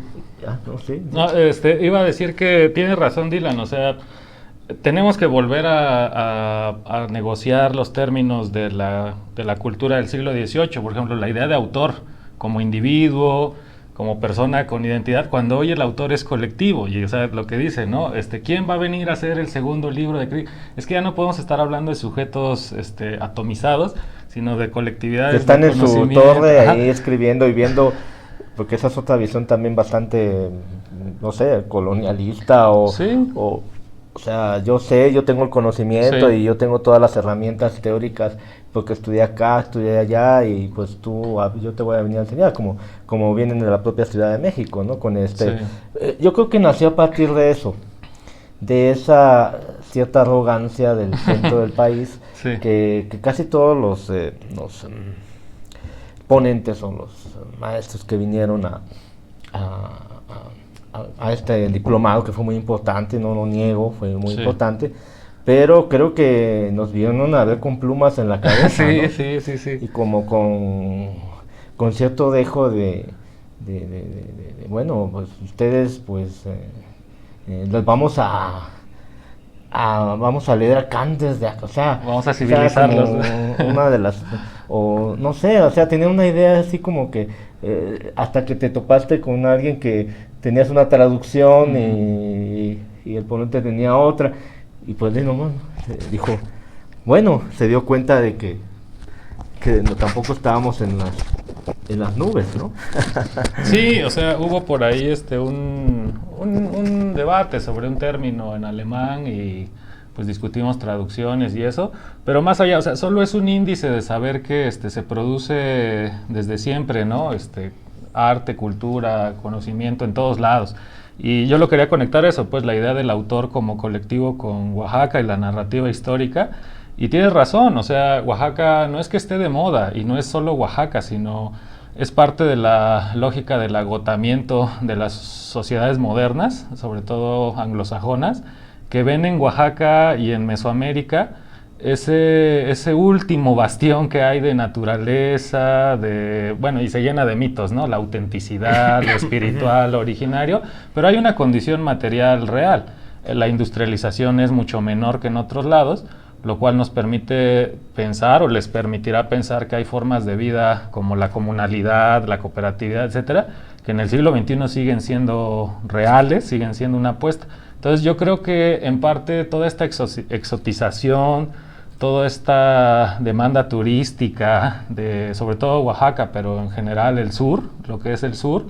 [SPEAKER 4] Sí.
[SPEAKER 2] No, iba a decir que tiene razón Dylan, o sea, tenemos que volver a negociar los términos de la cultura del siglo XVIII, por ejemplo, la idea de autor como individuo, como persona con identidad, cuando hoy el autor es colectivo, y o sea, lo que dice, ¿no? ¿Quién va a venir a hacer el segundo libro de crítica? Es que ya no podemos estar hablando de sujetos atomizados, sino de colectividades.
[SPEAKER 4] Que están en su torre
[SPEAKER 2] Ajá.
[SPEAKER 4] ahí escribiendo y viendo, porque esa es otra visión también bastante, no sé, colonialista
[SPEAKER 2] Sí.
[SPEAKER 4] O sea, yo tengo el conocimiento
[SPEAKER 2] Sí.
[SPEAKER 4] y yo tengo todas las herramientas teóricas porque estudié acá, estudié allá y pues yo te voy a venir a enseñar como vienen de la propia Ciudad de México, ¿no?
[SPEAKER 2] Sí.
[SPEAKER 4] Yo creo que nació a partir de eso, de esa cierta arrogancia del centro del país,
[SPEAKER 2] Sí.
[SPEAKER 4] que casi todos los ponentes o los maestros que vinieron a este diplomado, que fue muy importante, no lo niego, fue muy
[SPEAKER 2] Sí.
[SPEAKER 4] importante, pero creo que nos vieron a ver con plumas en la cabeza,
[SPEAKER 2] Sí,
[SPEAKER 4] ¿no?
[SPEAKER 2] sí.
[SPEAKER 4] Y como con cierto dejo bueno, pues ustedes pues les vamos a leer a Kant desde acá, o sea,
[SPEAKER 2] Vamos a civilizarlos.
[SPEAKER 4] como una de las, o no sé, o sea, tenía una idea así como que hasta que te topaste con alguien que tenías una traducción y el ponente tenía otra, y pues dijo, bueno, se dio cuenta de que no, tampoco estábamos en las nubes, ¿no?
[SPEAKER 2] Sí, o sea, hubo por ahí un debate sobre un término en alemán y pues discutimos traducciones y eso, pero más allá, o sea, solo es un índice de saber que se produce desde siempre, ¿no? Arte, cultura, conocimiento en todos lados. Y yo lo quería conectar eso, pues la idea del autor como colectivo con Oaxaca y la narrativa histórica. Y tienes razón, o sea, Oaxaca no es que esté de moda y no es solo Oaxaca, sino es parte de la lógica del agotamiento de las sociedades modernas, sobre todo anglosajonas, que ven en Oaxaca y en Mesoamérica ese último bastión que hay de naturaleza, y se llena de mitos, ¿no? La autenticidad, lo espiritual, lo originario, pero hay una condición material real. La industrialización es mucho menor que en otros lados, lo cual nos permite pensar o les permitirá pensar que hay formas de vida como la comunalidad, la cooperatividad, etcétera, que en el siglo XXI siguen siendo reales, siguen siendo una apuesta. Entonces yo creo que en parte toda esta exotización, toda esta demanda turística, sobre todo Oaxaca, pero en general el sur, lo que es el sur,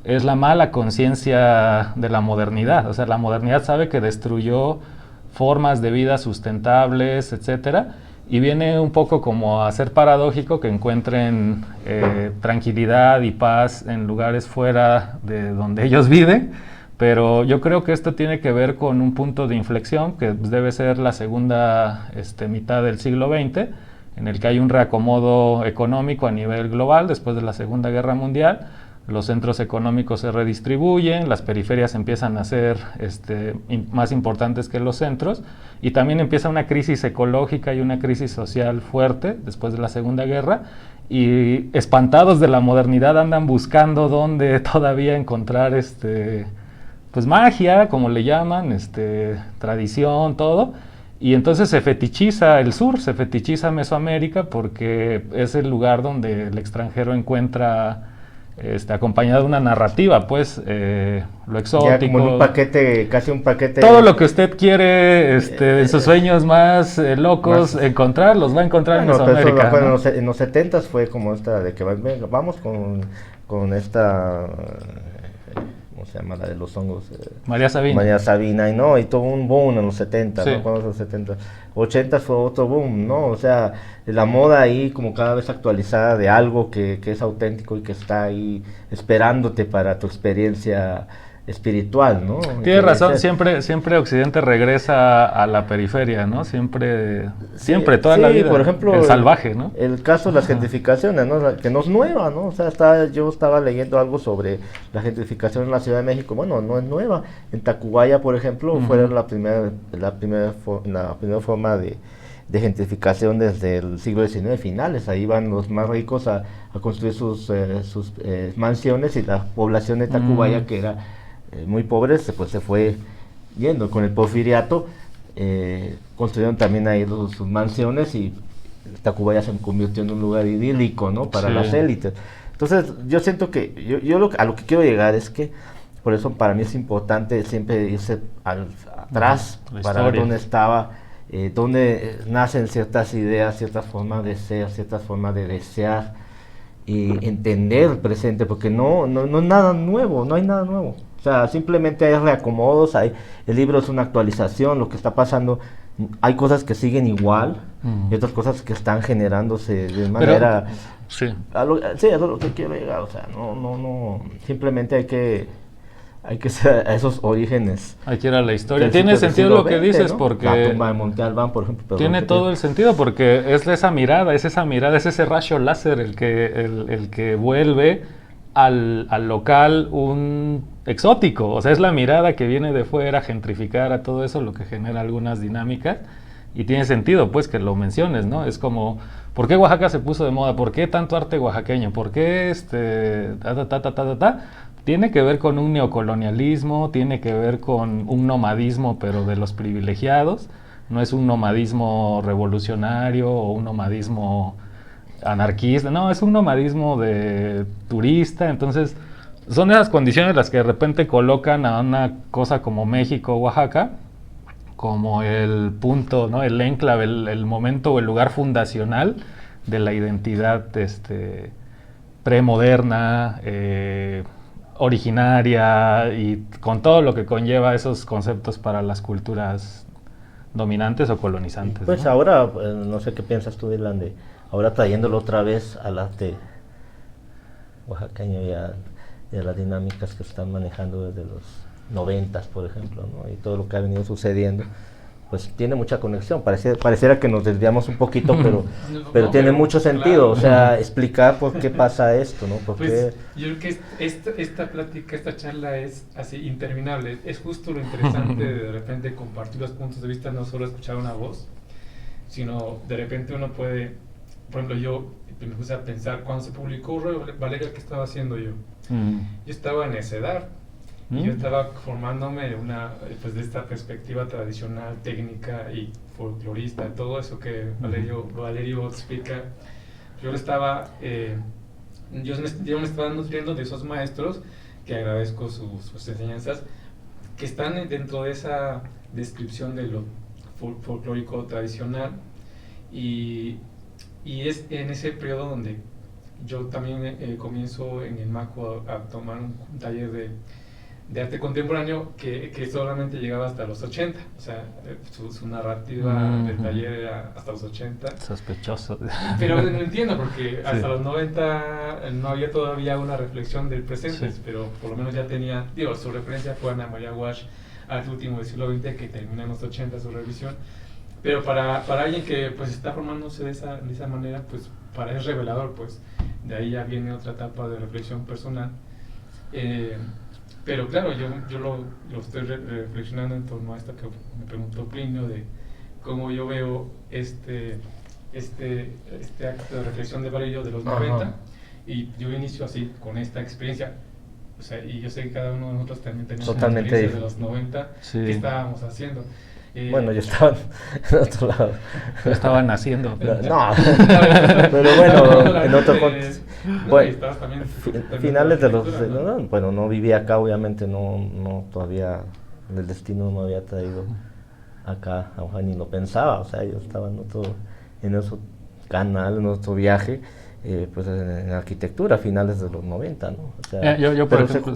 [SPEAKER 2] es la mala conciencia de la modernidad. O sea, la modernidad sabe que destruyó formas de vida sustentables, etcétera, y viene un poco como a ser paradójico que encuentren tranquilidad y paz en lugares fuera de donde ellos viven, pero yo creo que esto tiene que ver con un punto de inflexión que debe ser la segunda mitad del siglo XX, en el que hay un reacomodo económico a nivel global después de la Segunda Guerra Mundial. Los centros económicos se redistribuyen, las periferias empiezan a ser más importantes que los centros, y también empieza una crisis ecológica y una crisis social fuerte después de la Segunda Guerra, y espantados de la modernidad andan buscando dónde todavía encontrar pues magia, como le llaman, tradición, todo. Y entonces se fetichiza el sur, se fetichiza Mesoamérica porque es el lugar donde el extranjero encuentra acompañado de una narrativa, pues, lo exótico.
[SPEAKER 4] Ya como en un paquete, casi un paquete.
[SPEAKER 2] Todo lo que usted quiere, en sus sueños más locos, encontrar, los va a encontrar en Mesoamérica.
[SPEAKER 4] Bueno, en los 70s fue como esta de que venga, vamos con esta, ¿cómo se llama? La de los hongos.
[SPEAKER 2] María Sabina.
[SPEAKER 4] María Sabina, y no, y todo un boom en los 70,
[SPEAKER 2] sí.
[SPEAKER 4] ¿no? Cuando los 70, 80 fue otro boom, ¿no? O sea, la moda ahí como cada vez actualizada de algo que es auténtico y que está ahí esperándote para tu experiencia espiritual, ¿no?
[SPEAKER 2] Tiene razón, siempre Occidente regresa a la periferia, ¿no? Siempre, toda la vida.
[SPEAKER 4] Por ejemplo,
[SPEAKER 2] el salvaje, ¿no?
[SPEAKER 4] El caso de las gentrificaciones, ¿no? Que no es nueva, ¿no? O sea, yo estaba leyendo algo sobre la gentrificación en la Ciudad de México. Bueno, no es nueva. En Tacubaya, por ejemplo, fue la primera forma de gentrificación desde el siglo XIX finales. Ahí van los más ricos a construir sus mansiones, y la población de Tacubaya, que era muy pobre, pues se fue yendo. Con el porfiriato construyeron también ahí sus mansiones, y Tacubaya se convirtió en un lugar idílico, ¿no? Para las élites. Entonces yo siento que a lo que quiero llegar es que por eso para mí es importante siempre irse atrás para ver dónde estaba, dónde nacen ciertas ideas, ciertas formas de ser, ciertas formas de desear, y entender el presente, porque no es nada nuevo, no hay nada nuevo. O sea, simplemente hay reacomodos, el libro es una actualización, lo que está pasando, hay cosas que siguen igual, y otras cosas que están generándose de manera...
[SPEAKER 2] Sí.
[SPEAKER 4] Sí, es lo que quiero llegar, o sea, no, simplemente hay que ser a esos orígenes.
[SPEAKER 2] Hay que ir a la historia. Tiene sentido lo que dices, ¿no? Porque...
[SPEAKER 4] La tumba de Monte Albán, por ejemplo.
[SPEAKER 2] Tiene todo el sentido, porque es esa mirada, es ese rayo láser el que vuelve al local un exótico. O sea, es la mirada que viene de fuera a gentrificar a todo eso, lo que genera algunas dinámicas. Y tiene sentido, pues, que lo menciones, ¿no? Es como, ¿por qué Oaxaca se puso de moda? ¿Por qué tanto arte oaxaqueño? ¿Por qué Tiene que ver con un neocolonialismo, tiene que ver con un nomadismo, pero de los privilegiados. No es un nomadismo revolucionario o un nomadismo anarquista, no, es un nomadismo de turista. Entonces, son esas condiciones las que de repente colocan a una cosa como México, Oaxaca, como el punto, ¿no? El enclave, el momento o el lugar fundacional de la identidad premoderna, originaria, y con todo lo que conlleva esos conceptos para las culturas dominantes o colonizantes.
[SPEAKER 4] Pues, ¿no? Ahora, no sé qué piensas tú, Dylan, de ahora trayéndolo otra vez al arte oaxaqueño y a las dinámicas que están manejando desde los 90s, por ejemplo, ¿no? Y todo lo que ha venido sucediendo, pues tiene mucha conexión. Pareciera que nos desviamos un poquito, pero tiene mucho sentido, claro. O sea, explicar por qué pasa esto, ¿no?
[SPEAKER 3] Pues yo creo que esta plática, esta charla es así interminable. Es justo lo interesante de repente compartir los puntos de vista, no solo escuchar una voz, sino de repente uno puede, por ejemplo, yo me puse a pensar cuando se publicó Valeria, ¿qué estaba haciendo yo? Yo estaba en esa edad. Y yo estaba formándome de esta perspectiva tradicional, técnica y folclorista, todo eso que Valerio explica. Yo me estaba nutriendo de esos maestros, que agradezco sus enseñanzas, que están dentro de esa descripción de lo folclórico tradicional, y es en ese periodo donde yo también comienzo en el MACO a tomar un taller de arte contemporáneo que solamente llegaba hasta los 80, o sea, su narrativa del taller era hasta los 80.
[SPEAKER 2] Sospechoso.
[SPEAKER 3] Pero no entiendo, porque hasta los 90 no había todavía una reflexión del presente, pero por lo menos ya tenía, su referencia fue Ana María Walsh, arte último del siglo XX, que termina en los 80 su revisión. Pero para alguien que pues está formándose de esa manera, pues es revelador, pues de ahí ya viene otra etapa de reflexión personal. Pero claro, yo lo estoy reflexionando en torno a esto que me preguntó Plinio, de cómo yo veo este acto de reflexión de Valerio de los 90, y yo inicio así, con esta experiencia. O sea, y yo sé que cada uno de nosotros también tenemos una experiencia de los 90, ¿qué estábamos haciendo?
[SPEAKER 4] Bueno, yo estaba en otro lado.
[SPEAKER 2] Yo estaba naciendo.
[SPEAKER 4] No, pero bueno, en otro contexto. Bueno,
[SPEAKER 3] estabas también
[SPEAKER 4] finales de los...
[SPEAKER 3] arquitectura, ¿no?
[SPEAKER 4] Bueno, no vivía acá, obviamente, no todavía el destino no me había traído acá a Wuhan ni lo pensaba, o sea, yo estaba en otro canal, en otro viaje, pues en arquitectura a finales de los 90, ¿no? O sea,
[SPEAKER 2] yo por ejemplo,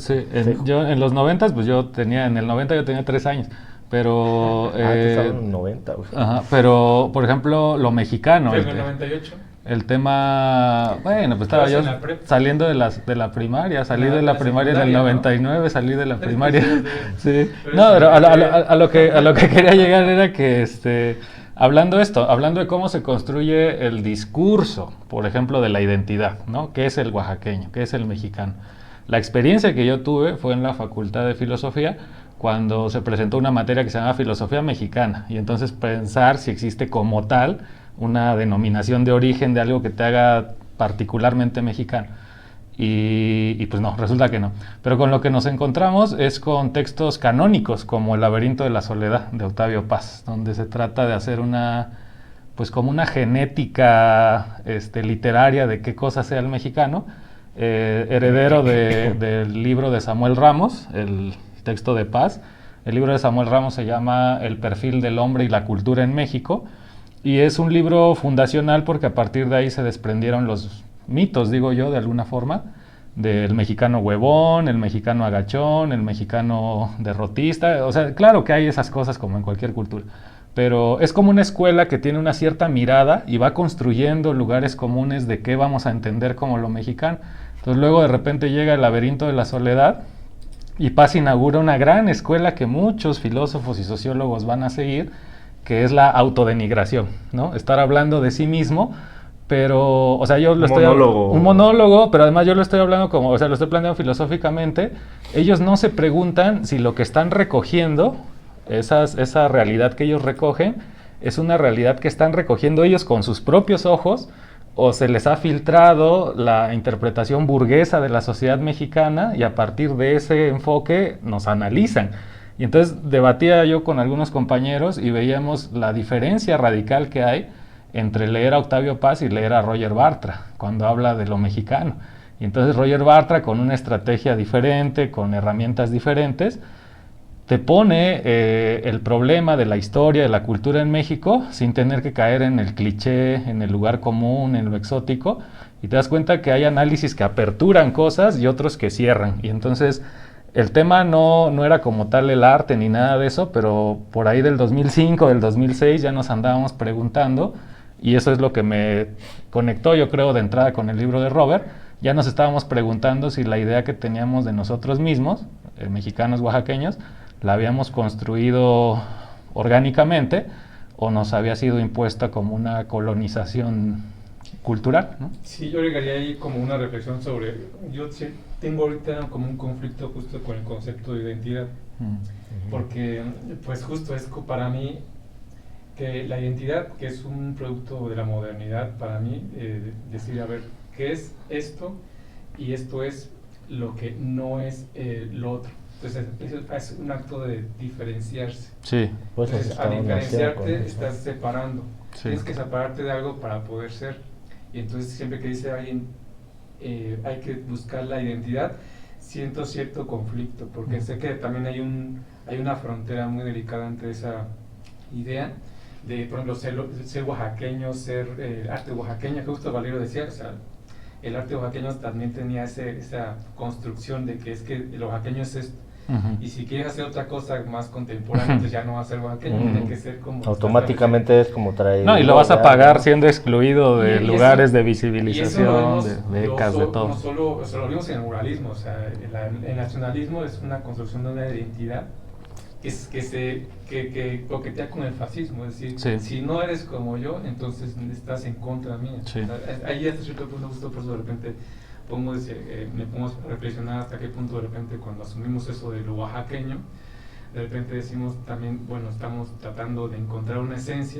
[SPEAKER 2] yo en los 90, pues en el 90 yo tenía 3 años, pero...
[SPEAKER 4] tú estabas en los 90, güey.
[SPEAKER 2] Ajá, pero, por ejemplo, lo mexicano...
[SPEAKER 3] ¿Fue en el 98?
[SPEAKER 2] El tema, bueno, pues estaba yo saliendo de la primaria, salí de la primaria en el 99, ¿no? Salí de la primaria. Sí. No, pero a lo que quería llegar era que hablando de cómo se construye el discurso, por ejemplo, de la identidad, ¿no? ¿Qué es el oaxaqueño? ¿Qué es el mexicano? La experiencia que yo tuve fue en la Facultad de Filosofía, cuando se presentó una materia que se llama Filosofía Mexicana, y entonces pensar si existe como tal una denominación de origen de algo que te haga particularmente mexicano. Y pues no, resulta que no. Pero con lo que nos encontramos es con textos canónicos como El laberinto de la soledad de Octavio Paz, donde se trata de hacer pues como una genética literaria de qué cosa sea el mexicano, heredero del libro de Samuel Ramos, el texto de Paz. El libro de Samuel Ramos se llama El perfil del hombre y la cultura en México, y es un libro fundacional porque a partir de ahí se desprendieron los mitos, digo yo, de alguna forma, del mexicano huevón, el mexicano agachón, el mexicano derrotista. O sea, claro que hay esas cosas como en cualquier cultura, pero es como una escuela que tiene una cierta mirada y va construyendo lugares comunes de qué vamos a entender como lo mexicano. Entonces luego de repente llega El laberinto de la soledad y Paz inaugura una gran escuela que muchos filósofos y sociólogos van a seguir, que es la autodenigración, ¿no? Estar hablando de sí mismo, pero, o sea, yo lo estoy... Un monólogo, pero además yo lo estoy hablando como, o sea, lo estoy planteando filosóficamente. Ellos no se preguntan si lo que están recogiendo, esa realidad que ellos recogen, es una realidad que están recogiendo ellos con sus propios ojos, o se les ha filtrado la interpretación burguesa de la sociedad mexicana y a partir de ese enfoque nos analizan. Y entonces debatía yo con algunos compañeros y veíamos la diferencia radical que hay entre leer a Octavio Paz y leer a Roger Bartra cuando habla de lo mexicano. Y entonces Roger Bartra, con una estrategia diferente, con herramientas diferentes, te pone el problema de la historia, de la cultura en México, sin tener que caer en el cliché, en el lugar común, en lo exótico, y te das cuenta que hay análisis que aperturan cosas y otros que cierran. Y entonces el tema no era como tal el arte ni nada de eso, pero por ahí del 2005, del 2006 ya nos andábamos preguntando, y eso es lo que me conectó, yo creo, de entrada con el libro de Robert. Ya nos estábamos preguntando si la idea que teníamos de nosotros mismos, mexicanos oaxaqueños, la habíamos construido orgánicamente o nos había sido impuesta como una colonización cultural, ¿no?
[SPEAKER 3] Sí, yo agregaría ahí como una reflexión sobre, yo tengo ahorita como un conflicto justo con el concepto de identidad, porque pues justo es para mí que la identidad, que es un producto de la modernidad, para mí, decir, a ver, ¿qué es esto? Y esto es lo que no es lo otro. Entonces es un acto de diferenciarse.
[SPEAKER 2] Sí.
[SPEAKER 4] Pues
[SPEAKER 3] entonces, al diferenciarte estás separando. Sí. Tienes que separarte de algo para poder ser. Y entonces siempre que dice alguien hay que buscar la identidad, siento cierto conflicto, porque sé que también hay una frontera muy delicada entre esa idea de, por ejemplo, ser oaxaqueño, ser arte oaxaqueño, que justo Valerio decía, o sea, el arte oaxaqueño también tenía esa construcción de que es que el oaxaqueño es esto. Y si quieres hacer otra cosa más contemporánea, entonces ya no va a ser oaxaqueño, tiene que ser como...
[SPEAKER 4] Automáticamente es como traer...
[SPEAKER 2] No, y lo vas a pagar siendo excluido de lugares de visibilización, de becas, de todo.
[SPEAKER 3] No solo, lo vimos en el muralismo, o sea, el nacionalismo es una construcción de una identidad que coquetea con el fascismo, es decir, si no eres como yo, entonces estás en contra mía.
[SPEAKER 2] Sí.
[SPEAKER 3] O sea, ahí hasta cierto punto, justo por eso de repente me pongo a reflexionar hasta qué punto de repente cuando asumimos eso de lo oaxaqueño, de repente decimos también, bueno, estamos tratando de encontrar una esencia,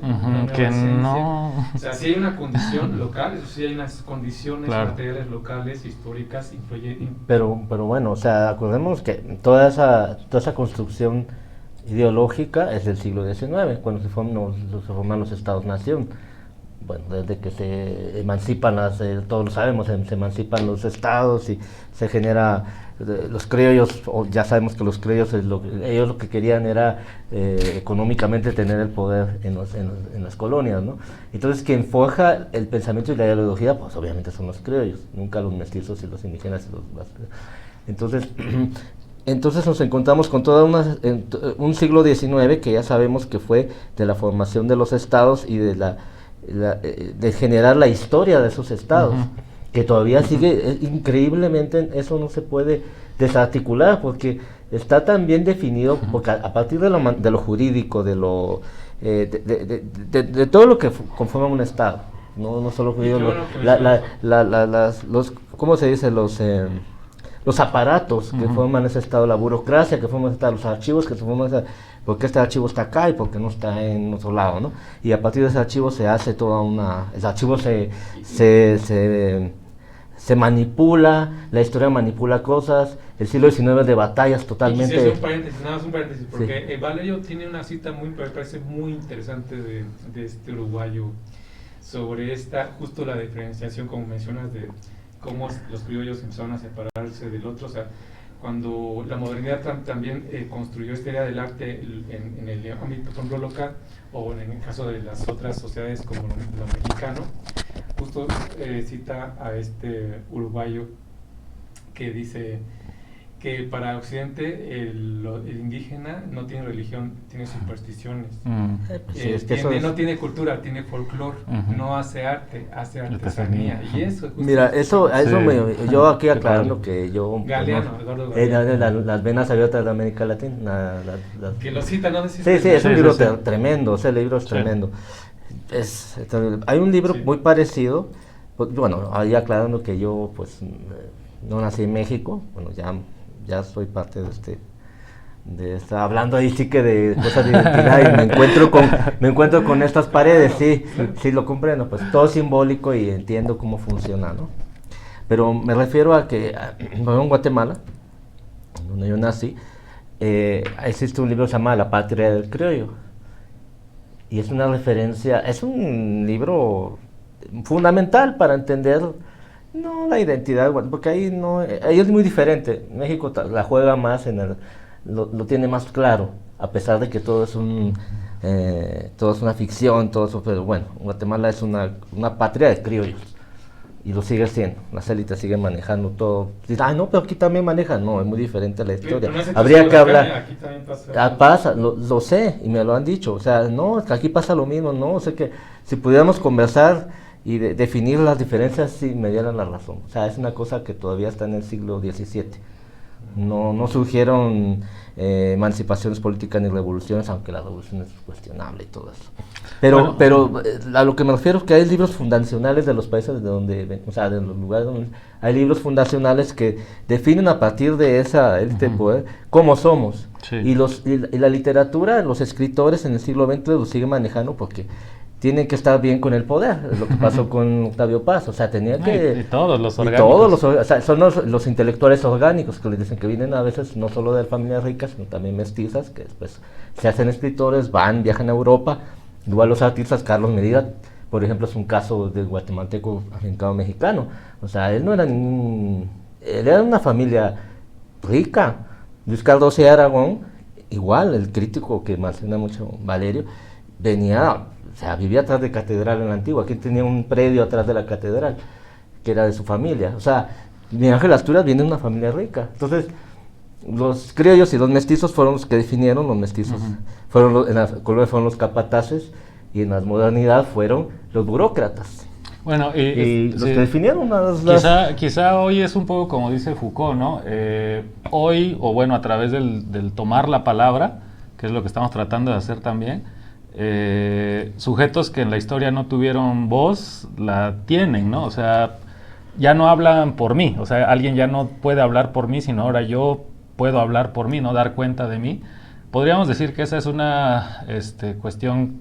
[SPEAKER 2] que no...
[SPEAKER 3] O sea, si hay una condición local, eso sí hay unas condiciones materiales locales, históricas,
[SPEAKER 4] pero bueno, o sea, acordemos que toda esa construcción ideológica es del siglo XIX, cuando se forman los estados-nación. bueno, desde que se emancipan todos lo sabemos, se emancipan los estados y se genera los criollos, ya sabemos que los criollos ellos lo que querían era económicamente tener el poder en las colonias, ¿no? Entonces quien forja el pensamiento y la ideología, pues obviamente son los criollos, nunca los mestizos y los indígenas. Entonces nos encontramos con un siglo XIX que ya sabemos que fue de la formación de los estados y de generar la historia de esos estados, que todavía sigue, increíblemente eso no se puede desarticular porque está tan bien definido, porque a partir de lo jurídico, de todo lo que conforma un estado, no solo jurídico, ¿cómo se dice? Los aparatos que forman ese estado, la burocracia que forma ese estado, los archivos que forman ese, porque este archivo está acá y porque no está en otro lado, ¿no? Y a partir de ese archivo se hace el archivo se manipula, la historia manipula cosas, el siglo XIX de batallas totalmente.
[SPEAKER 3] Y nada más un paréntesis, porque sí. Valerio tiene una cita me parece muy interesante de este uruguayo sobre justo la diferenciación, como mencionas, de cómo los criollos empezaron a separarse del otro, o sea, cuando la modernidad también construyó esta idea del arte en el ámbito, por ejemplo, local, o en el caso de las otras sociedades como lo mexicano, justo cita a este uruguayo que dice que para Occidente el indígena no tiene religión, tiene supersticiones. No tiene cultura, tiene folclore, no hace arte, hace artesanía. Y eso,
[SPEAKER 4] mira, yo aquí aclarando que yo...
[SPEAKER 3] Galeano, Eduardo Galeano.
[SPEAKER 4] Las venas abiertas de América Latina.
[SPEAKER 3] Que lo cita, ¿no?
[SPEAKER 4] Sí, es un libro tremendo, ese libro es tremendo. Hay un libro muy parecido, pues, bueno, ahí aclarando que yo pues no nací en México, bueno, ya soy parte de esta, hablando ahí sí que de cosas de identidad y me encuentro con estas paredes, sí lo comprendo, pues todo simbólico y entiendo cómo funciona, ¿no? Pero me refiero a que en Guatemala, donde yo nací, existe un libro que se llama La Patria del Criollo, y es una referencia, es un libro fundamental para entender la identidad, porque ahí es muy diferente. México la juega más lo tiene más claro, a pesar de que todo es una ficción, todo eso, pero bueno, Guatemala es una patria de criollos y lo sigue siendo. Las élites siguen manejando todo. Dicen, no, pero aquí también manejan. No, es muy diferente la historia. Habría que hablar.
[SPEAKER 3] Aquí también pasa.
[SPEAKER 4] Lo sé y me lo han dicho. O sea, no, aquí pasa lo mismo. No, o sea que si pudiéramos conversar y definir las diferencias, sí me dieran la razón. O sea, es una cosa que todavía está en el siglo XVII. No surgieron emancipaciones políticas ni revoluciones, aunque la revolución es cuestionable y todo eso. Pero a lo que me refiero es que hay libros fundacionales de los países de donde ven, o sea, de los lugares donde hay libros fundacionales que definen a partir de este poder cómo somos. Sí. Y la literatura, los escritores en el siglo XX lo siguen manejando porque tienen que estar bien con el poder, es lo que pasó con Octavio Paz, o sea, tenía que...
[SPEAKER 2] Y todos los orgánicos.
[SPEAKER 4] O sea, son los intelectuales orgánicos que les dicen que vienen a veces no solo de familias ricas, sino también mestizas, que después se hacen escritores, viajan a Europa, igual los artistas, Carlos Medina, por ejemplo, es un caso del guatemalteco afincado mexicano, o sea, él no era él era una familia rica. Luis Carlos de Aragón, igual, el crítico que menciona mucho Valerio, vivía atrás de Catedral en la Antigua, aquí tenía un predio atrás de la Catedral, que era de su familia. O sea, Miguel Ángel Asturias viene de una familia rica. Entonces, los criollos y los mestizos fueron los que definieron, los mestizos en la colonia fueron los capataces, y en la modernidad fueron los burócratas.
[SPEAKER 2] Bueno,
[SPEAKER 4] y los que definieron
[SPEAKER 2] quizá hoy es un poco como dice Foucault, ¿no? Hoy, o bueno, a través del tomar la palabra, que es lo que estamos tratando de hacer también, sujetos que en la historia no tuvieron voz, la tienen, ¿no? O sea, ya no hablan por mí, o sea, alguien ya no puede hablar por mí, sino ahora yo puedo hablar por mí, no dar cuenta de mí. Podríamos decir que esa es una cuestión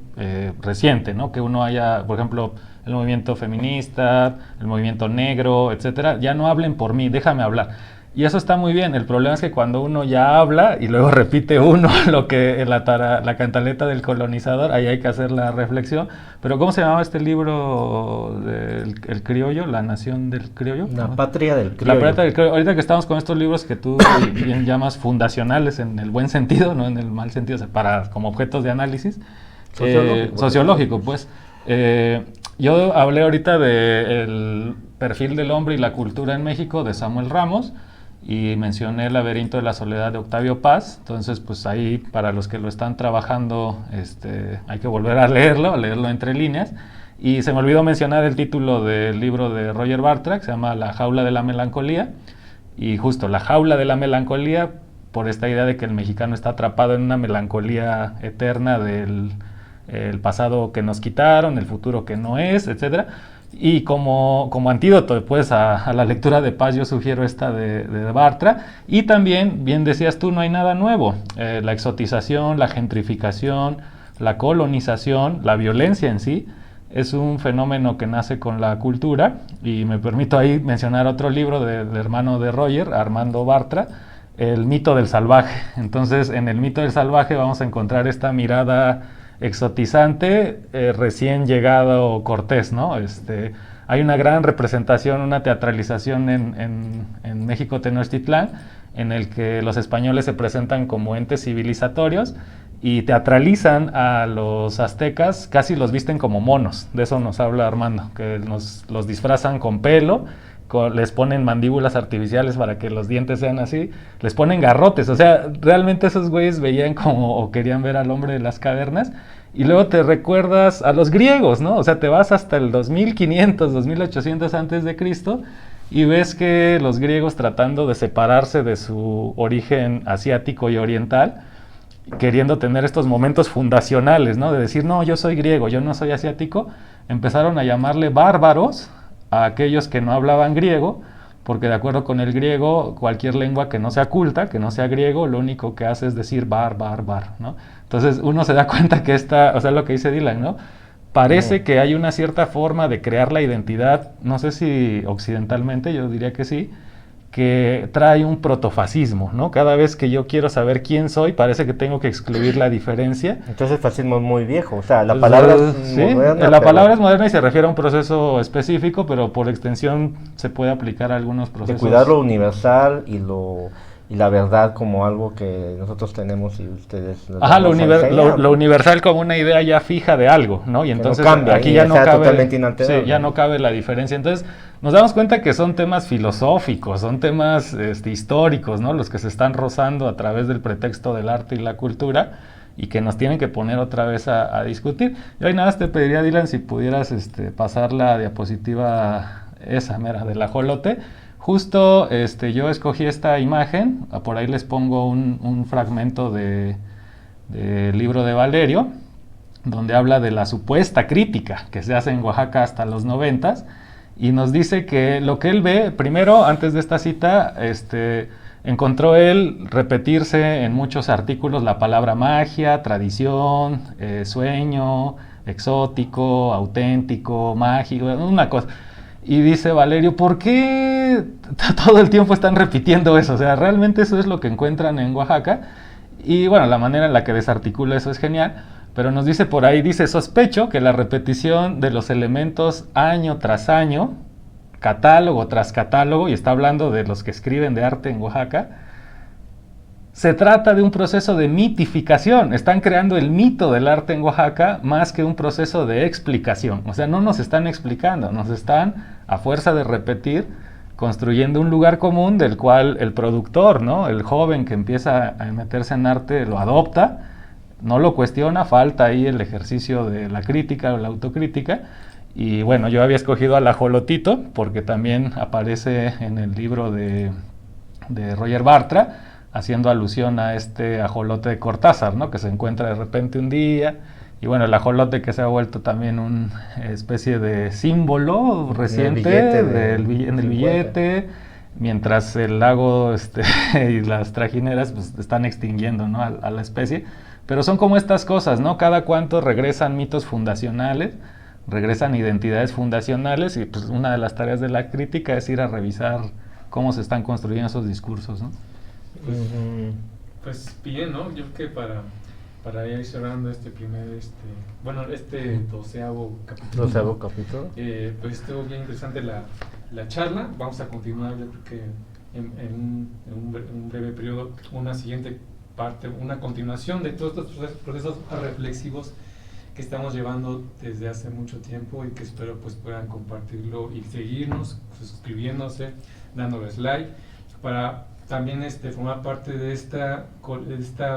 [SPEAKER 2] reciente, ¿no? Que uno haya, por ejemplo, el movimiento feminista, el movimiento negro, etcétera, ya no hablen por mí, déjame hablar. Y eso está muy bien. El problema es que cuando uno ya habla y luego repite uno lo que la cantaleta del colonizador, ahí hay que hacer la reflexión. Pero ¿cómo se llamaba este libro del el criollo? ¿La nación del criollo?
[SPEAKER 4] La patria del criollo.
[SPEAKER 2] La patria del criollo. Ahorita que estamos con estos libros que tú bien llamas fundacionales en el buen sentido, no en el mal sentido, o sea, como objetos de análisis. Sociológico, pues. Yo hablé ahorita del perfil del hombre y la cultura en México de Samuel Ramos, y mencioné El laberinto de la soledad de Octavio Paz. Entonces, pues ahí, para los que lo están trabajando, hay que volver a leerlo entre líneas. Y se me olvidó mencionar el título del libro de Roger Bartra, que se llama La jaula de la melancolía. Y justo, la jaula de la melancolía, por esta idea de que el mexicano está atrapado en una melancolía eterna del el pasado que nos quitaron, el futuro que no es, etcétera. Y como antídoto pues a la lectura de Paz, yo sugiero esta de Bartra. Y también, bien decías tú, no hay nada nuevo. La exotización, la gentrificación, la colonización, la violencia en sí, es un fenómeno que nace con la cultura. Y me permito ahí mencionar otro libro del hermano de Roger, Armando Bartra, El mito del salvaje. Entonces, en El mito del salvaje vamos a encontrar esta mirada exotizante, recién llegado Cortés, ¿no? Hay una gran representación, una teatralización en México Tenochtitlán, en el que los españoles se presentan como entes civilizatorios y teatralizan a los aztecas, casi los visten como monos. De eso nos habla Armando, que los disfrazan con pelo, les ponen mandíbulas artificiales para que los dientes sean así, les ponen garrotes. O sea, realmente esos güeyes veían como, o querían ver al hombre de las cavernas. Y luego te recuerdas a los griegos, ¿no? O sea, te vas hasta el 2500, 2800 antes de Cristo y ves que los griegos, tratando de separarse de su origen asiático y oriental, queriendo tener estos momentos fundacionales, ¿no? De decir, no, yo soy griego, yo no soy asiático, empezaron a llamarle bárbaros a aquellos que no hablaban griego, porque de acuerdo con el griego, cualquier lengua que no sea culta, que no sea griego, lo único que hace es decir bar, ¿no? Entonces uno se da cuenta que o sea, lo que dice Dylan, ¿no? Parece que hay una cierta forma de crear la identidad, no sé si occidentalmente, yo diría que sí, que trae un protofascismo, ¿no? Cada vez que yo quiero saber quién soy, parece que tengo que excluir la diferencia.
[SPEAKER 4] Entonces el fascismo es muy viejo, o sea, la palabra es moderna.
[SPEAKER 2] La palabra es moderna y se refiere a un proceso específico, pero por extensión se puede aplicar a algunos procesos.
[SPEAKER 4] De cuidar lo universal y la verdad como algo que nosotros tenemos y ustedes...
[SPEAKER 2] Ajá, lo universal como una idea ya fija de algo, ¿no? Y entonces
[SPEAKER 4] no cambia,
[SPEAKER 2] aquí ya no cabe la diferencia. Entonces nos damos cuenta que son temas filosóficos, son temas históricos, ¿no? Los que se están rozando a través del pretexto del arte y la cultura y que nos tienen que poner otra vez a discutir. Yo ahí nada más te pediría, Dylan, si pudieras pasar la diapositiva esa, mera, del ajolote. Justo yo escogí esta imagen, por ahí les pongo un fragmento del libro de Valerio, donde habla de la supuesta crítica que se hace en Oaxaca hasta los 90s, y nos dice que lo que él ve, primero, antes de esta cita, encontró él repetirse en muchos artículos la palabra magia, tradición, sueño, exótico, auténtico, mágico, una cosa. Y dice Valerio, ¿por qué todo el tiempo están repitiendo eso? O sea, realmente eso es lo que encuentran en Oaxaca. Y bueno, la manera en la que desarticula eso es genial. Pero nos dice por ahí, sospecho que la repetición de los elementos año tras año, catálogo tras catálogo, y está hablando de los que escriben de arte en Oaxaca, se trata de un proceso de mitificación. Están creando el mito del arte en Oaxaca más que un proceso de explicación. O sea, no nos están explicando, nos están, a fuerza de repetir, construyendo un lugar común del cual el productor, ¿no? El joven que empieza a meterse en arte lo adopta, no lo cuestiona, falta ahí el ejercicio de la crítica o la autocrítica. Y bueno, yo había escogido al ajolotito porque también aparece en el libro de Roger Bartra, haciendo alusión a este ajolote de Cortázar, ¿no? Que se encuentra de repente un día, y bueno, el ajolote que se ha vuelto también una especie de símbolo reciente en el billete, mientras el lago y las trajineras pues, están extinguiendo, ¿no? a la especie. Pero son como estas cosas, ¿no? Cada cuanto regresan mitos fundacionales, regresan identidades fundacionales, y pues una de las tareas de la crítica es ir a revisar cómo se están construyendo esos discursos, ¿no?
[SPEAKER 3] Pues bien, ¿no? Yo creo que para ir cerrando este primer, este 12º capítulo.
[SPEAKER 4] 12º capítulo.
[SPEAKER 3] Pues estuvo bien interesante la charla. Vamos a continuar, yo creo que en un breve periodo, una siguiente parte, una continuación de todos estos procesos reflexivos que estamos llevando desde hace mucho tiempo y que espero pues puedan compartirlo y seguirnos, suscribiéndose, dándoles like, para también formar parte de esta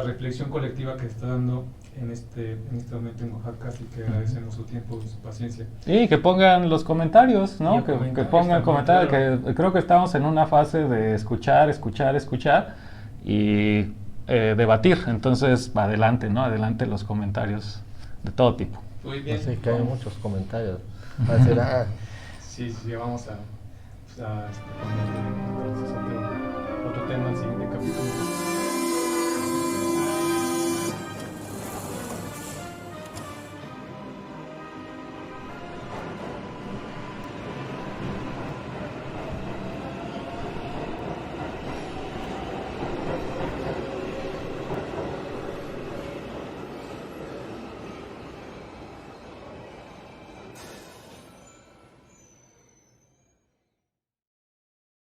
[SPEAKER 3] reflexión colectiva que se está dando en este momento en Oaxaca, así que agradecemos su tiempo y su paciencia.
[SPEAKER 2] Y que pongan los comentarios, ¿no? Que pongan comentarios,
[SPEAKER 3] claro.
[SPEAKER 2] que creo que estamos en una fase de escuchar y debatir. Entonces, adelante, ¿no? Adelante los comentarios de todo tipo.
[SPEAKER 3] Muy bien.
[SPEAKER 4] Así que hay muchos comentarios. ¿Será?
[SPEAKER 3] Sí, vamos a poner otro tema en el siguiente capítulo.